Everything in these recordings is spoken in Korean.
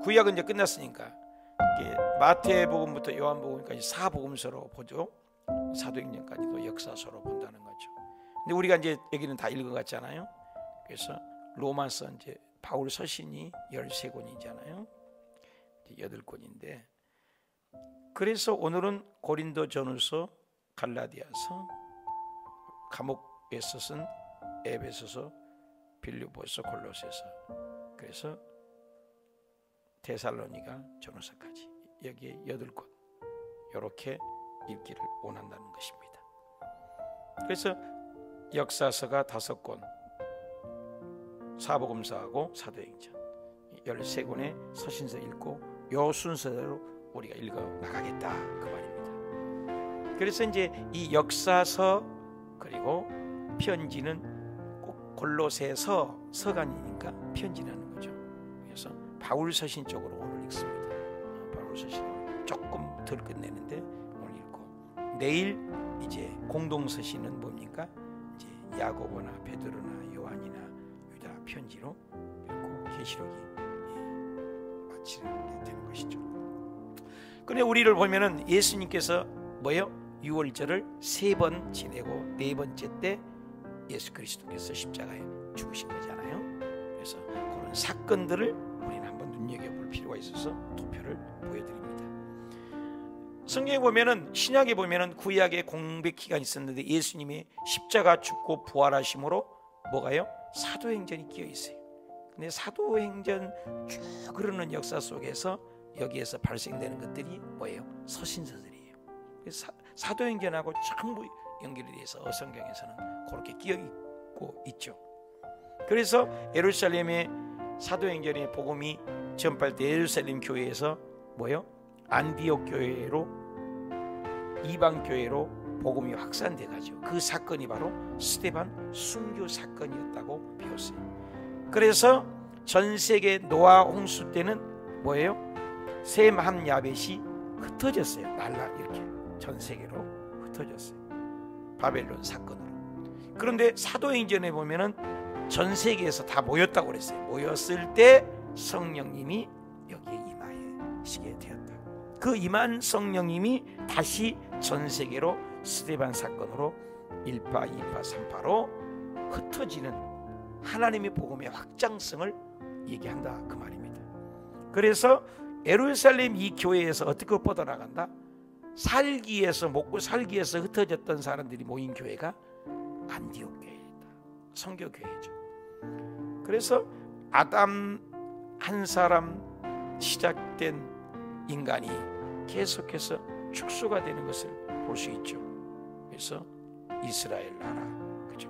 구약은 이제 끝났으니까 이게 마태복음부터 요한복음까지 사복음서로 보죠. 사도행전까지도 역사서로 본다는 거죠. 근데 우리가 이제 여기는 다 읽어갔잖아요. 그래서 로마서 이제 바울 서신이 13권이잖아요. 8권인데, 그래서 오늘은 고린도전후서, 갈라디아서, 감옥에서 쓴 에베소서, 빌립보서, 골로새서, 그래서 데살로니가 전후서까지 여기에 8권 이렇게 읽기를 원한다는 것입니다. 그래서 역사서가 5권, 사복음서하고 사도행전 13권의 서신서 읽고 요 순서대로 우리가 읽어 나가겠다 그 말입니다. 그래서 이제 이 역사서 그리고 편지는 꼭 골로새서 서간이니까 편지라는 거죠. 그래서 바울 서신 쪽으로 오늘 읽습니다. 바울 서신을 조금 덜 끝내는데 오늘 읽고, 내일 이제 공동 서신은 뭡니까? 이제 야고보나 베드로나 요한이나 유다 편지로 읽고 계시록이 마치게 되는 것이죠. 그런데 우리를 보면은 예수님께서 뭐요? 유월절을 3번 지내고 4번째 때 예수 그리스도께서 십자가에 죽으신 거잖아요. 그래서 그런 사건들을 우리는 한번 눈여겨볼 필요가 있어서 도표를 보여드립니다. 성경에 보면은, 신약에 보면은 구약의 공백 기간이 있었는데 예수님이 십자가 죽고 부활하심으로 뭐가요? 사도행전이 끼어 있어요. 근데 사도행전 쭉 흐르는 역사 속에서 여기에서 발생되는 것들이 뭐예요? 서신서들이에요. 그래서 사도행전하고 전부 연결이 돼서 성경에서는 그렇게 끼어 있고 있죠. 그래서 예루살렘의 사도행전의 복음이 전파될 때 예루살렘 교회에서 뭐예요? 안디옥 교회로, 이방 교회로 복음이 확산돼 가지고 그 사건이 바로 스데반 순교 사건이었다고 배웠어요. 그래서 전 세계 노아 홍수 때는 뭐예요? 셈, 함, 야벳이 흩어졌어요. 날라 이렇게 전 세계로 흩어졌어요. 바벨론 사건으로. 그런데 사도행전에 보면은 전 세계에서 다 모였다고 그랬어요. 모였을 때 성령님이 여기에 임하시게 되었다. 그 임한 성령님이 다시 전 세계로 스데반 사건으로 1파, 2파, 3파로 흩어지는 하나님의 복음의 확장성을 얘기한다 그 말입니다. 그래서 예루살렘 이 교회에서 어떻게 뻗어나간다? 살기 위해서, 먹고 살기 위해서 흩어졌던 사람들이 모인 교회가 안디옥 교회이다. 선교 교회죠. 그래서 아담 한 사람 시작된 인간이 계속해서 축소가 되는 것을 볼 수 있죠. 그래서 이스라엘 나라, 그죠?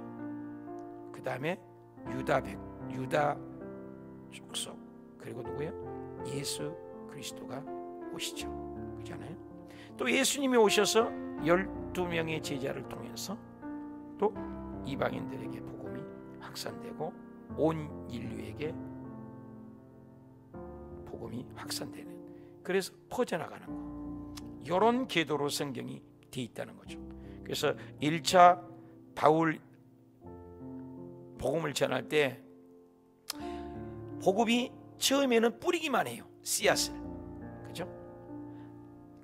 그 다음에 유다 족속, 그리고 누구예요? 예수 그리스도가 오시죠. 그렇잖아요. 또 예수님이 오셔서 12명의 제자를 통해서 또 이방인들에게 복음이 확산되고 온 인류에게 복음이 확산되는, 그래서 퍼져나가는 거, 이런 궤도로 성경이 돼 있다는 거죠. 그래서 1차 바울 복음을 전할 때 복음이 처음에는 뿌리기만 해요. 씨앗을. 그죠?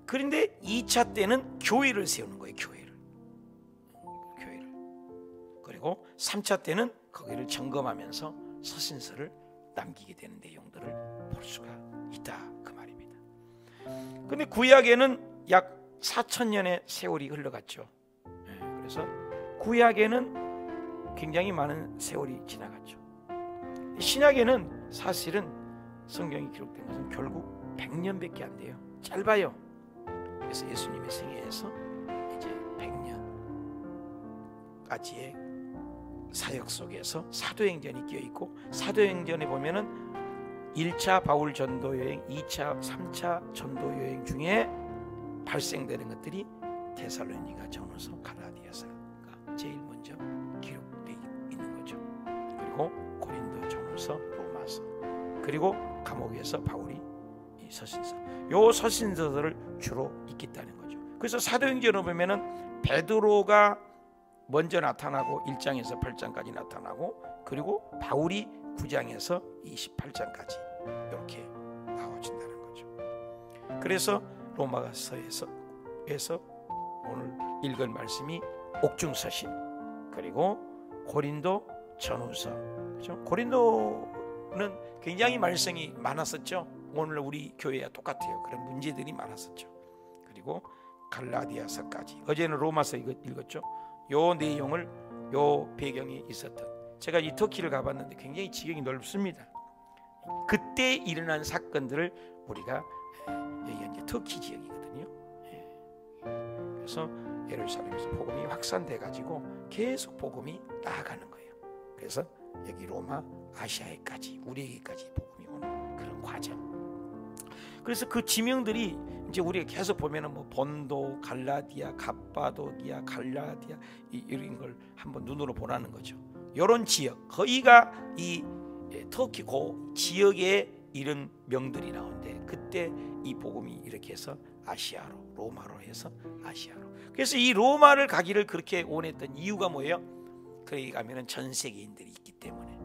그런데 2차 때는 교회를 세우는 거예요. 교회를. 그리고 3차 때는 거기를 점검하면서 서신서를 남기게 되는 내용들을 볼 수가 있다 그 말입니다. 그런데 구약에는 약 4,000년의 세월이 흘러갔죠. 그래서 구약에는 굉장히 많은 세월이 지나갔죠. 신약에는 사실은 성경이 기록된 것은 결국 100년밖에 안 돼요. 짧아요. 그래서 예수님의 생애에서 이제 100년까지의 사역 속에서 사도행전이 끼어 있고, 사도행전에 보면은 1차 바울 전도 여행, 2차, 3차 전도 여행 중에 발생되는 것들이 데살로니가 전후서, 갈라디아서가 제일 먼저 기록되어 있는 거죠. 그리고 고린도 전후서, 로마서, 그리고 감옥에서 바울이 이 서신서, 요 서신서들을 주로 읽겠다는 거죠. 그래서 사도행전을 보면은 베드로가 먼저 나타나고 1장에서 8장까지 나타나고, 그리고 바울이 9장에서 28장까지 이렇게 그래서 로마서에서 오늘 읽을 말씀이 옥중서신, 그리고 고린도 전후서. 그렇죠? 고린도는 굉장히 말썽이 많았었죠. 오늘 우리 교회와 똑같아요. 그런 문제들이 많았었죠. 그리고 갈라디아서까지. 어제는 로마서 읽었죠. 요 내용을, 요 배경이 있었던, 제가 이 터키를 가봤는데 굉장히 지경이 넓습니다. 그때 일어난 사건들을 우리가, 여기가 이제 터키 지역이거든요. 그래서 예루살렘에서 복음이 확산돼 가지고 계속 복음이 나아가는 거예요. 그래서 여기 로마, 아시아에까지, 우리에게까지 복음이 오는 그런 과정. 그래서 그 지명들이 이제 우리가 계속 보면은 뭐 본도, 갈라디아, 갑바도기아, 갈라디아, 이런 걸 한번 눈으로 보라는 거죠. 이런 지역, 거기가 이 터키 고 지역에 이런 명들이 나오는데, 그때 이 복음이 이렇게 해서 아시아로, 로마로 해서 아시아로. 그래서 이 로마를 가기를 그렇게 원했던 이유가 뭐예요? 거기 가면은 전 세계인들이 있기 때문에.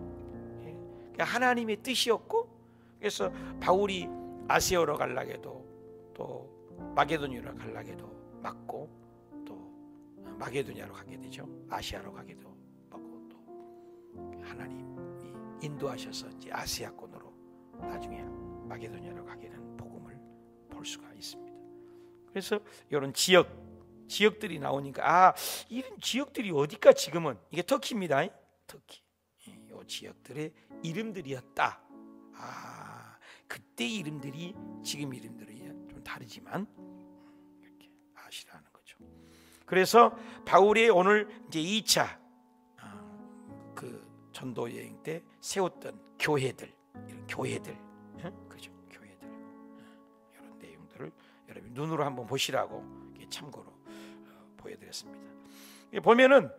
그러니까 하나님의 뜻이었고, 그래서 바울이 아시아로 가려고 또 마게도니아로 가려고 막고, 또 마게도니아로 가게 되죠. 아시아로 가게도 막고, 또 하나님이 인도하셔서 이제 아시아권으로 나중에 마게도니아로 가게 된 복음을 볼 수가 있습니다. 그래서 이런 지역들이 나오니까, 이런 지역들이 어디까? 지금은 이게 터키입니다. 터키. 이 지역들의 이름들이었다. 그때 이름들이 지금 이름들이 좀 다르지만 이렇게 아시라는 거죠. 그래서 바울이 오늘 이제 2차 그 전도 여행 때 세웠던 교회들, 이런 교회들, 그죠? 교회들, 이런 내용들을 여러분 눈으로 한번 보시라고 참고로 보여드렸습니다. 보면은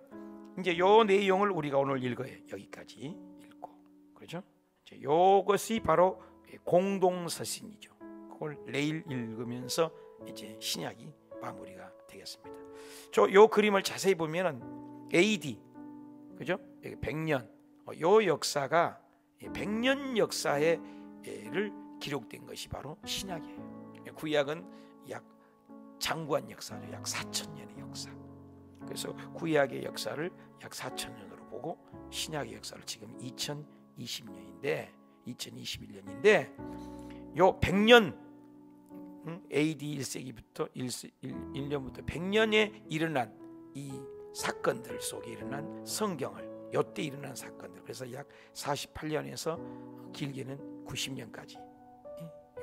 이제 요 내용을 우리가 오늘 읽어요. 여기까지 읽고, 그렇죠? 이제 이것이 바로 공동서신이죠. 그걸 내일 읽으면서 이제 신약이 마무리가 되겠습니다. 요 그림을 자세히 보면은 AD, 그죠? 100년, 요 역사가 100년 역사를 기록된 것이 바로 신약이에요. 구약은 약 장구한 역사죠. 약 4,000년의 역사. 그래서 구약의 역사를 약 4,000년으로 보고, 신약의 역사를 지금 2020년인데 2021년인데 요 100년, AD 1세기부터 1년부터 100년에 일어난 이 사건들 속에 일어난 성경을, 요때 일어난 사건들, 그래서 약 48년에서 길게는 90년까지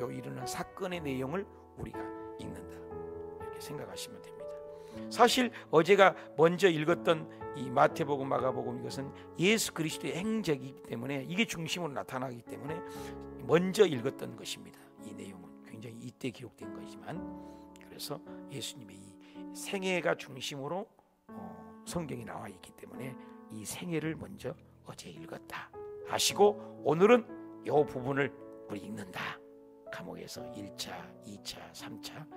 요 일어난 사건의 내용을 우리가 읽는다, 이렇게 생각하시면 됩니다. 사실 어제가 먼저 읽었던 이 마태복음, 마가복음, 이것은 예수 그리스도의 행적이기 때문에, 이게 중심으로 나타나기 때문에 먼저 읽었던 것입니다. 이 내용은 굉장히 이때 기록된 거지만, 그래서 예수님의 이 생애가 중심으로 성경이 나와 있기 때문에 이 생애를 먼저 어제 읽었다 하시고, 오늘은 이 부분을 우리 읽는다. 감옥에서 1차, 2차, 3차.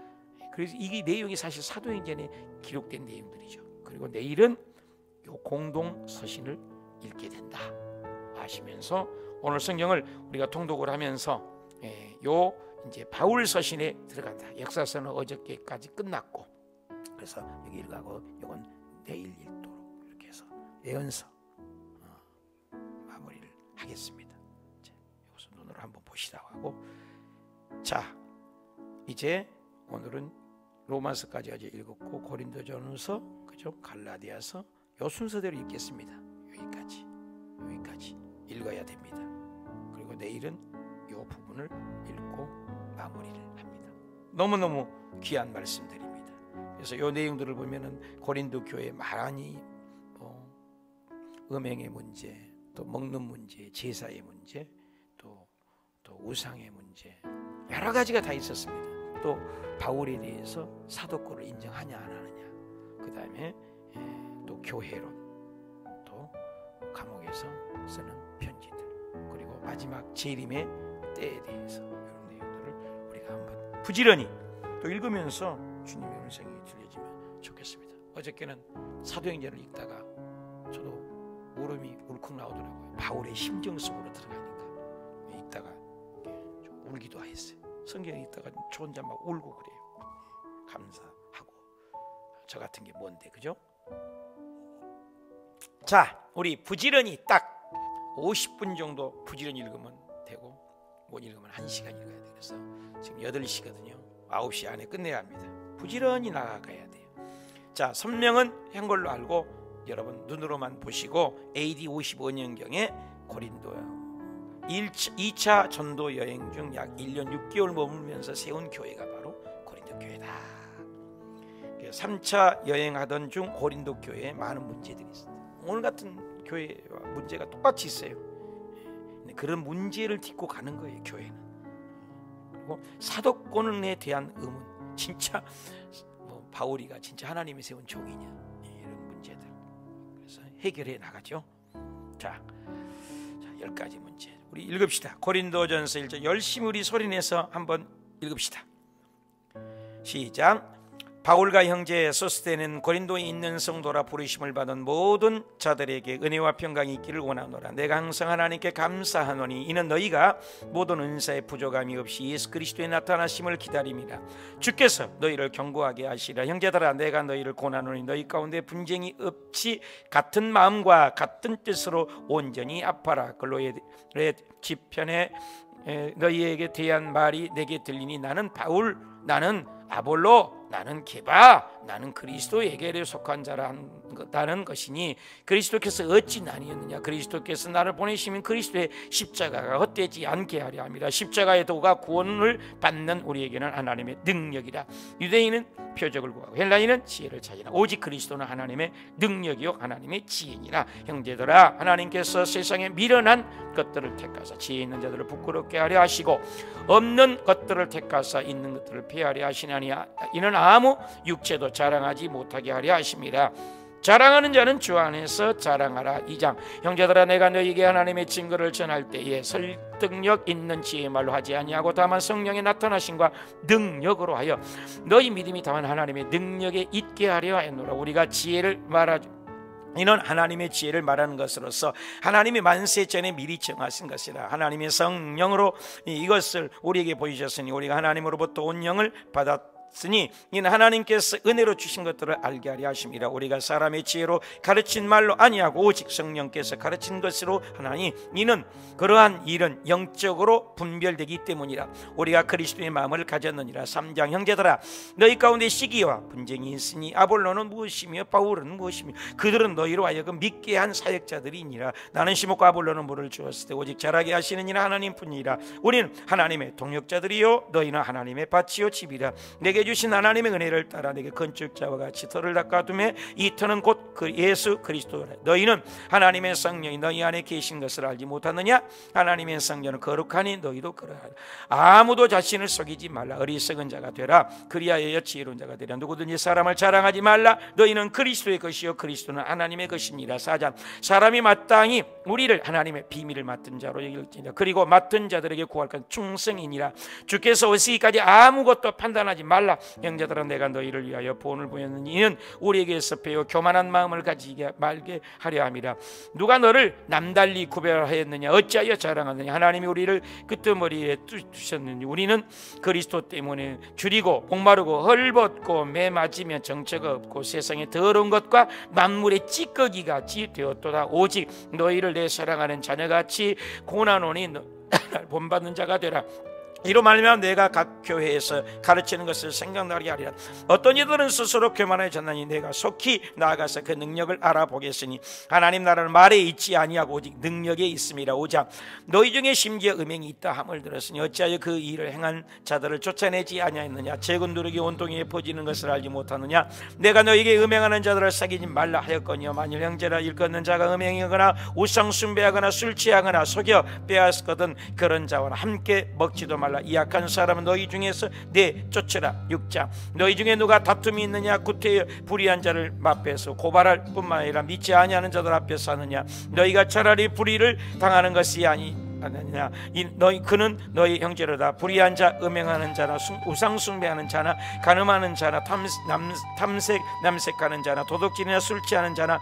그래서 이게 내용이 사실 사도행전에 기록된 내용들이죠. 그리고 내일은 요 공동 서신을 읽게 된다 하시면서, 오늘 성경을 우리가 통독을 하면서 요 이제 바울 서신에 들어간다. 역사서는 어저께까지 끝났고, 그래서 여기 읽고 이건 내일 읽도록 이렇게 해서 예언서 마무리를 하겠습니다. 자, 이것을 눈으로 한번 보시라고 하고, 자 이제 오늘은 로마서까지 어제 읽었고, 고린도전후서, 그죠? 갈라디아서, 요 순서대로 읽겠습니다. 여기까지 읽어야 됩니다. 그리고 내일은 요 부분을 읽고 마무리를 합니다. 너무너무 귀한 말씀들입니다. 그래서 요 내용들을 보면은 고린도 교회 많이 음행의 문제, 또 먹는 문제, 제사의 문제, 또 우상의 문제, 여러 가지가 다 있었습니다. 또 바울에 대해서 사도권을 인정하냐 안 하느냐, 그 다음에 또 교회론, 또 감옥에서 쓰는 편지들, 그리고 마지막 재림의 때에 대해서 이런 내용들을 우리가 한번 부지런히 또 읽으면서 주님의 음성이 들려지면 좋겠습니다. 어저께는 사도행전을 읽다가 저도 울음이 울컥 나오더라고요. 바울의 심정 속으로 들어가니까 읽다가 좀 울기도 했어요. 성경에 있다가 저 혼자 막 울고 그래요. 감사하고. 저 같은 게 뭔데, 그죠? 자, 우리 부지런히 딱 50분 정도 부지런히 읽으면 되고, 못 읽으면 1시간 읽어야 돼요. 그래서 지금 8시거든요 9시 안에 끝내야 합니다. 부지런히 나아가야 돼요. 자, 선명은 한걸로 알고 여러분 눈으로만 보시고 AD 55년경에 고린도 2차 전도 여행 중 약 1년 6개월 머물면서 세운 교회가 바로 고린도 교회다. 3차 여행하던 중 고린도 교회에 많은 문제들이 있습니다. 오늘 같은 교회와 문제가 똑같이 있어요. 그런 문제를 딛고 가는 거예요, 교회는. 그리고 사도권에 대한 의문, 진짜 바울이가 진짜 하나님이 세운 종이냐, 이런 문제들. 그래서 해결해 나가죠. 자, 10가지 문제 우리 읽읍시다. 고린도전서 1장 열심히 우리 소리내서 한번 읽읍시다. 시작. 바울과 형제 소스테는 고린도에 있는 성도라 부르심을 받은 모든 자들에게 은혜와 평강이 있기를 원하노라. 내가 항상 하나님께 감사하노니 이는 너희가 모든 은사에 부족함이 없이 예수 그리스도의 나타나심을 기다림이라. 주께서 너희를 견고하게 하시라. 형제들아, 내가 너희를 권하노니 너희 가운데 분쟁이 없이 같은 마음과 같은 뜻으로 온전히 아파라. 근로의 지편에 너희에게 대한 말이 내게 들리니 나는 바울, 나는 아볼로, 나는 게바, 나는 그리스도에게 속한 자라는 것이니 그리스도께서 어찌 나뉘었느냐. 그리스도께서 나를 보내시면 그리스도의 십자가가 헛되지 않게 하려 함이라. 십자가의 도가 구원을 받는 우리에게는 하나님의 능력이라. 유대인은 표적을 구하고 헬라인은 지혜를 찾으나 오직 그리스도는 하나님의 능력이요 하나님의 지혜니라. 형제들아, 하나님께서 세상에 미련한 것들을 택하사 지혜 있는 자들을 부끄럽게 하려 하시고 없는 것들을 택하사 있는 것들을 폐하려 하시나니 이는 아무 육체도 자랑하지 못하게 하려 하심이라. 자랑하는 자는 주 안에서 자랑하라. 2장. 형제들아, 내가 너희에게 하나님의 증거를 전할 때에 설득력 있는 지혜의 말로 하지 아니하고 다만 성령의 나타나심과 능력으로 하여 너희 믿음이 다만 하나님의 능력에 있게 하려 하였노라. 우리가 지혜를 말하죠. 이는 하나님의 지혜를 말하는 것으로서 하나님이 만세 전에 미리 정하신 것이라. 하나님의 성령으로 이것을 우리에게 보이셨으니 우리가 하나님으로부터 온 영을 받았으니 이는 하나님께서 은혜로 주신 것들을 알게 하려 하심이라. 우리가 사람의 지혜로 가르친 말로 아니하고 오직 성령께서 가르친 것으로 하나니 이는 그러한 일은 영적으로 분별되기 때문이라. 우리가 그리스도의 마음을 가졌느니라. 3장. 형제들아, 너희 가운데 시기와 분쟁이 있으니 아볼로는 무엇이며 바울은 무엇이며 그들은 너희로 하여금 믿게 한 사역자들이니라. 나는 시몬과 아볼로는 물을 주었을 때 오직 자라게 하시는 이는 하나님뿐이라. 우리는 하나님의 동역자들이요 너희는 하나님의 밭이요 집이라. 내게 주신 하나님의 은혜를 따라 내게 건축자와 같이 터를 닦아두매 이 터는 곧 그 예수 그리스도라. 너희는 하나님의 성령이 너희 안에 계신 것을 알지 못하느냐. 하나님의 성령은 거룩하니 너희도 그러하라. 아무도 자신을 속이지 말라. 어리석은 자가 되라. 그리하여 지혜로운 자가 되라. 누구든지 사람을 자랑하지 말라. 너희는 그리스도의 것이요 그리스도는 하나님의 것입니다. 4장. 사람이 마땅히 우리를 하나님의 비밀을 맡은 자로 여길지니라. 그리고 맡은 자들에게 구할 건 충성이니라. 주께서 오시기까지 아무것도 판단하지 말라. 형제들아, 내가 너희를 위하여 본을 보였느니 이는 우리에게서 배워 교만한 마음을 가지게 말게 하려 함이라. 누가 너를 남달리 구별하였느냐. 어찌하여 자랑하느냐. 하나님이 우리를 끄트머리에 두셨느니 우리는 그리스도 때문에 줄이고 목마르고 헐벗고 매 맞으면 정처가 없고 세상의 더러운 것과 만물의 찌꺼기같이 되었도다. 오직 너희를 내 사랑하는 자녀같이 고난오니 본받는 자가 되라. 이로 말미암아 내가 각 교회에서 가르치는 것을 생각나게 하리라. 어떤 이들은 스스로 교만해졌나니 내가 속히 나아가서 그 능력을 알아보겠으니 하나님 나라는 말에 있지 아니하고 오직 능력에 있음이라. 5장. 너희 중에 심지어 음행이 있다 함을 들었으니 어찌하여 그 일을 행한 자들을 쫓아내지 아니하였느냐. 재군 누룩이 온통에 퍼지는 것을 알지 못하느냐. 내가 너희에게 음행하는 자들을 사귀지 말라 하였거니와 만일 형제라 일컫는 자가 음행하거나 우상 숭배하거나 술 취하거나 속여 빼앗거든 그런 자와 함께 먹지도 말라. 이 악한 사람은 너희 중에서 내쫓으라. 6장. 너희 중에 누가 다툼이 있느냐. 구태여 불의한 자를 앞에서 고발할 뿐만 아니라 믿지 아니하는 자들 앞에서 하느냐. 너희가 차라리 불의를 당하는 것이 아니냐. 그는 너희 형제로다. 불의한 자, 음행하는 자나 우상 숭배하는 자나 간음하는 자나 남색하는 자나 도둑질이나 술 취하는 자나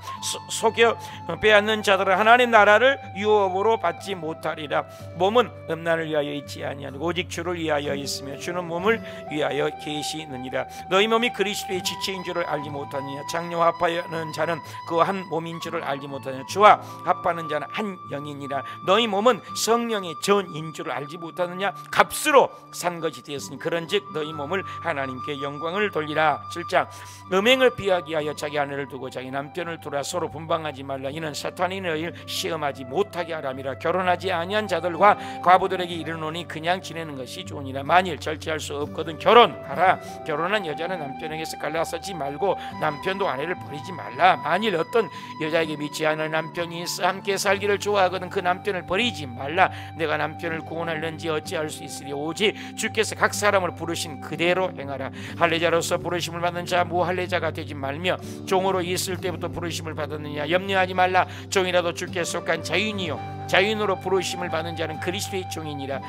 속여 빼앗는 자들은 하나님 나라를 유업으로 받지 못하리라. 몸은 음란을 위하여 있지 아니하고 오직 주를 위하여 있으며 주는 몸을 위하여 계시느니라. 너희 몸이 그리스도의 지체인 줄을 알지 못하느냐. 장녀와 합하는 자는 그 한 몸인 줄을 알지 못하느냐. 주와 합하는 자는 한 영이니라. 너희 몸은 성령의 전인 줄을 알지 못하느냐. 값으로 산 것이 되었으니 그런즉 너희 몸을 하나님께 영광을 돌리라. 7장 음행을 피하기 위하여 자기 아내를 두고 자기 남편을 두라. 서로 분방하지 말라. 이는 사탄이 너희를 시험하지 못하게 하람이라. 결혼하지 아니한 자들과 과부들에게 이르노니 그냥 지내는 것이 좋으니라. 만일 절제할 수 없거든 결혼하라. 결혼한 여자는 남편에게서 갈라서지 말고 남편도 아내를 버리지 말라. 만일 어떤 여자에게 믿지 않을 남편이 있어 함께 살기를 좋아하거든 그 남편을 버리지 말라. 내가 남편을 구원하려는지 어찌할 수 있으리. 오직 주께서 각 사람을 부르신 그대로 행하라. 할례자로서 부르심을 받는 자 무할례자가 되지 말며 종으로 있을 때부터 부르심을 받았느냐. 염려하지 말라. 종이라도 주께 속한 자유인이요 자유인으로 부르심을 받는 자는 그리스도의 종이니라.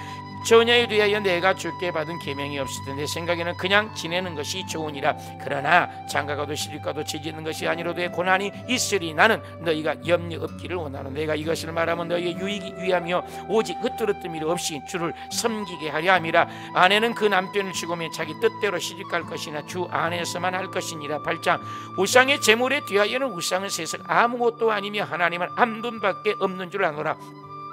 전혀에 대하여 내가 주께 받은 계명이 없을 때 내 생각에는 그냥 지내는 것이 좋으니라. 그러나 장가가도 시집가도 죄짓는 것이 아니로도 고난이 있으리. 나는 너희가 염려 없기를 원하노. 내가 이것을 말하면 너희의 유익이 위하며 오직 흩뜨러뜸이 없이 주를 섬기게 하려 함이라. 아내는 그 남편을 죽으면 자기 뜻대로 시집갈 것이나 주 안에서만 할 것이니라. 8장 우상의 제물에 대하여는 우상은 세상 아무것도 아니며 하나님은 한 분밖에 없는 줄 아노라.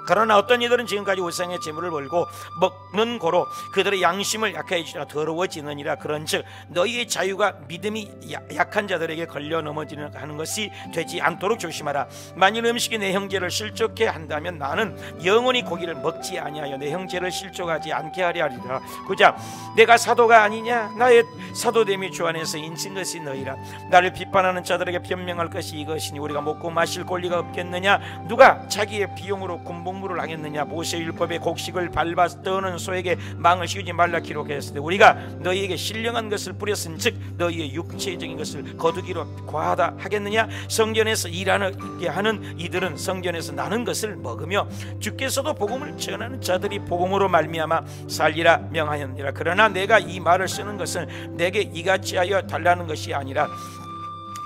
그러나 어떤 이들은 지금까지 우상의 제물을 벌고 먹는 고로 그들의 양심을 약하게 주나 더러워지느니라. 그런즉 너희의 자유가 믿음이 약한 자들에게 걸려 넘어지는 하는 것이 되지 않도록 조심하라. 만일 음식이 내 형제를 실족해 한다면 나는 영원히 고기를 먹지 아니하여 내 형제를 실족하지 않게 하려 하리라. 9장 내가 사도가 아니냐. 나의 사도됨이 주 안에서 인친 것이 너희라. 나를 비판하는 자들에게 변명할 것이 이것이니 우리가 먹고 마실 권리가 없겠느냐. 누가 자기의 비용으로 군복물을 하겠느냐. 모세율법의 곡식을 밟아 떠는 소에게 망을 씌우지 말라 기록했으되 우리가 너희에게 신령한 것을 뿌렸은즉 너희의 육체적인 것을 거두기로 과하다 하겠느냐. 성전에서 일하게 하는 이들은 성전에서 나는 것을 먹으며 주께서도 복음을 전하는 자들이 복음으로 말미암아 살리라 명하였느니라. 그러나 내가 이 말을 쓰는 것은 내게 이같이 하여 달라는 것이 아니라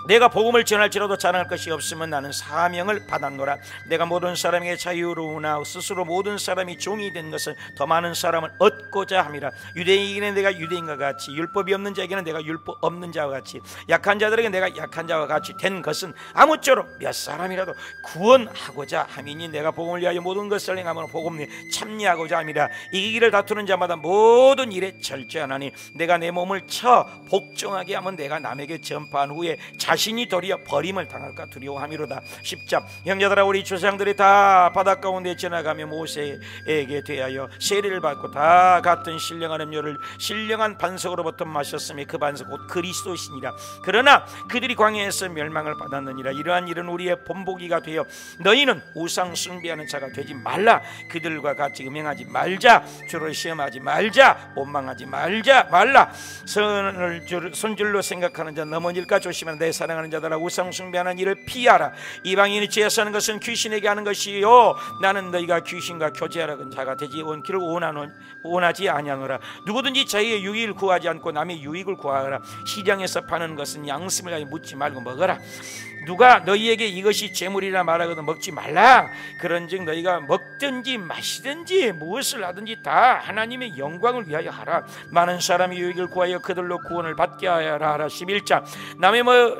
내가 복음을 전할지라도 자랑할 것이 없으면 나는 사명을 받았노라. 내가 모든 사람에게 자유로우나 스스로 모든 사람이 종이 된 것은 더 많은 사람을 얻고자 함이라. 유대인에게는 내가 유대인과 같이 율법이 없는 자에게는 내가 율법 없는 자와 같이 약한 자들에게 내가 약한 자와 같이 된 것은 아무쪼록 몇 사람이라도 구원하고자 함이니 내가 복음을 위하여 모든 것을 행하며 복음에 참여하고자 함이라. 이기기를 다투는 자마다 모든 일에 절제하나니 내가 내 몸을 쳐 복종하게 하면 내가 남에게 전파한 후에 자신이 도리어 버림을 당할까 두려워함이로다. 10장 형제들아 우리 조상들이 다 바다 가운데 지나가며 모세에게 대하여 세례를 받고 다 같은 신령한 음료를 신령한 반석으로부터 마셨으며 그 반석 곧 그리스도시니라. 그러나 그들이 광야에서 멸망을 받았느니라. 이러한 일은 우리의 본보기가 되어 너희는 우상 숭배하는 자가 되지 말라. 그들과 같이 음행하지 말자. 주를 시험하지 말자. 원망하지 말라. 손줄로 생각하는 자 넘어질까 조심하라. 내 사랑하는 자들아 우상 숭배하는 일을 피하라. 이방인이 죄에서 하는 것은 귀신에게 하는 것이요 나는 너희가 귀신과 교제하는 자가 되지 않기를 원하지 아니하노라. 누구든지 자기의 유익을 구하지 않고 남의 유익을 구하라. 시장에서 파는 것은 양심을 하여 묻지 말고 먹어라. 누가 너희에게 이것이 재물이라 말하거든 먹지 말라. 그런즉 너희가 먹든지 마시든지 무엇을 하든지 다 하나님의 영광을 위하여 하라. 많은 사람이 유익을 구하여 그들로 구원을 받게 하라. 11장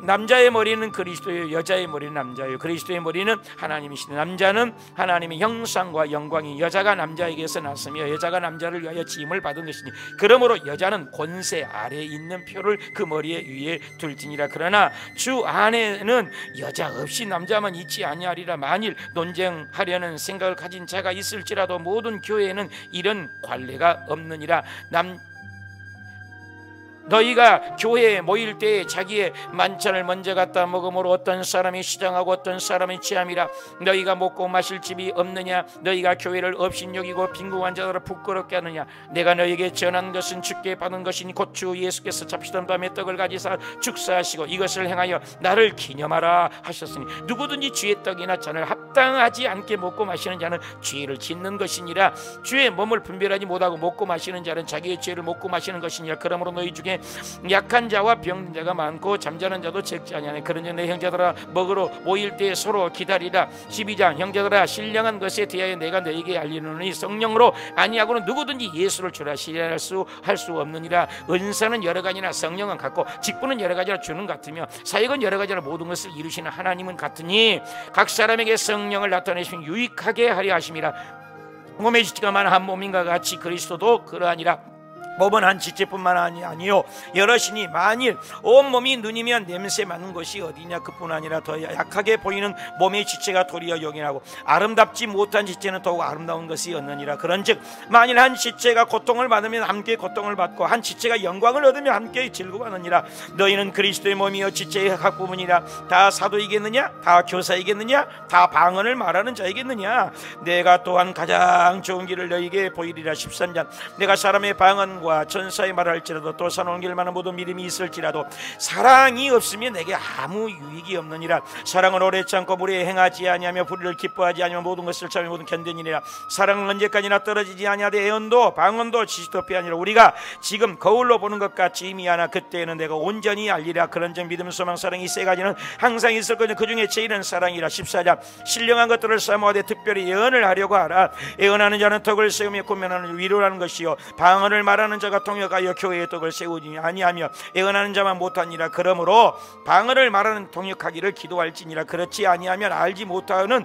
남자의 머리는 그리스도요 여자의 머리는 남자요 그리스도의 머리는 하나님이시니 남자는 하나님의 형상과 영광이 여자가 남자에게서 났으며 여자가 남자를 위하여 지음을 받은 것이니 그러므로 여자는 권세 아래에 있는 표를 그 머리에 위에 둘지니라. 그러나 주 안에는 여자 없이 남자만 있지 아니하리라. 만일 논쟁하려는 생각을 가진 자가 있을지라도 모든 교회에는 이런 관례가 없느니라. 너희가 교회에 모일 때에 자기의 만찬을 먼저 갖다 먹음으로 어떤 사람이 시장하고 어떤 사람이 취함이라. 너희가 먹고 마실 집이 없느냐? 너희가 교회를 업신여기고 빈궁한 자들을 부끄럽게 하느냐? 내가 너희에게 전한 것은 주께 받은 것이니 곧 주 예수께서 잡히던 밤에 떡을 가지사 축사하시고 이것을 행하여 나를 기념하라 하셨으니 누구든지 주의 떡이나 잔을 합당하지 않게 먹고 마시는 자는 죄를 짓는 것이니라. 주의 몸을 분별하지 못하고 먹고 마시는 자는 자기의 죄를 먹고 마시는 것이니라. 그러므로 너희 중에 약한 자와 병든 자가 많고 잠자는 자도 적지 아니하니 그러니 내 형제들아 먹으러 모일 때 서로 기다리라. 12장 형제들아 신령한 것에 대하여 내가 너희에게 알리노니 성령으로 아니하고는 누구든지 예수를 주라 시인할 수 없느니라. 은사는 여러 가지나 성령은 같고 직분은 여러 가지나 주는 같으며 사역은 여러 가지나 모든 것을 이루시는 하나님은 같으니 각 사람에게 성령을 나타내시면 유익하게 하려 하심이라. 몸의 지체가 많은 한 몸인가 같이 그리스도도 그러하니라. 몸은 한 지체뿐만 아니요 여럿이니 만일 온 몸이 눈이면 냄새 맡는 것이 어디냐? 그뿐 아니라 더 약하게 보이는 몸의 지체가 도리어 용인하고 아름답지 못한 지체는 더욱 아름다운 것이 없느니라. 그런즉 만일 한 지체가 고통을 받으면 함께 고통을 받고 한 지체가 영광을 얻으면 함께 즐거워하느니라. 너희는 그리스도의 몸이요 지체의 각 부분이라. 다 사도이겠느냐? 다 교사이겠느냐? 다 방언을 말하는 자이겠느냐? 내가 또한 가장 좋은 길을 너희에게 보이리라. 13장 내가 사람의 방언과 전사의 말을 할지라도 또 사놓은 만한 모든 믿음이 있을지라도 사랑이 없으면 내게 아무 유익이 없느니라. 사랑은 오래 참고 무리에 행하지 아니하며 불의를 기뻐하지 아니하며 모든 것을 참으며 모든 견뎌니라. 사랑은 언제까지나 떨어지지 아니하되 애언도 방언도 지식도 빼아니라. 우리가 지금 거울로 보는 것 같이 희미하나 그때에는 내가 온전히 알리라. 그런즉 믿음 소망 사랑이 세 가지는 항상 있을 것이니 그 중에 제일은 사랑이라. 14장 신령한 것들을 사모하되 특별히 예언을 하려고 하라. 예언하는 자는 덕을 세우며 권면하는 위로라는 것이요 방언을 말하는 자가 통역하여 교회의 떡을 세우지 아니하며 예언하는 자만 못하니라. 그러므로 방언을 말하는 통역하기를 기도할지니라. 그렇지 아니하면 알지 못하는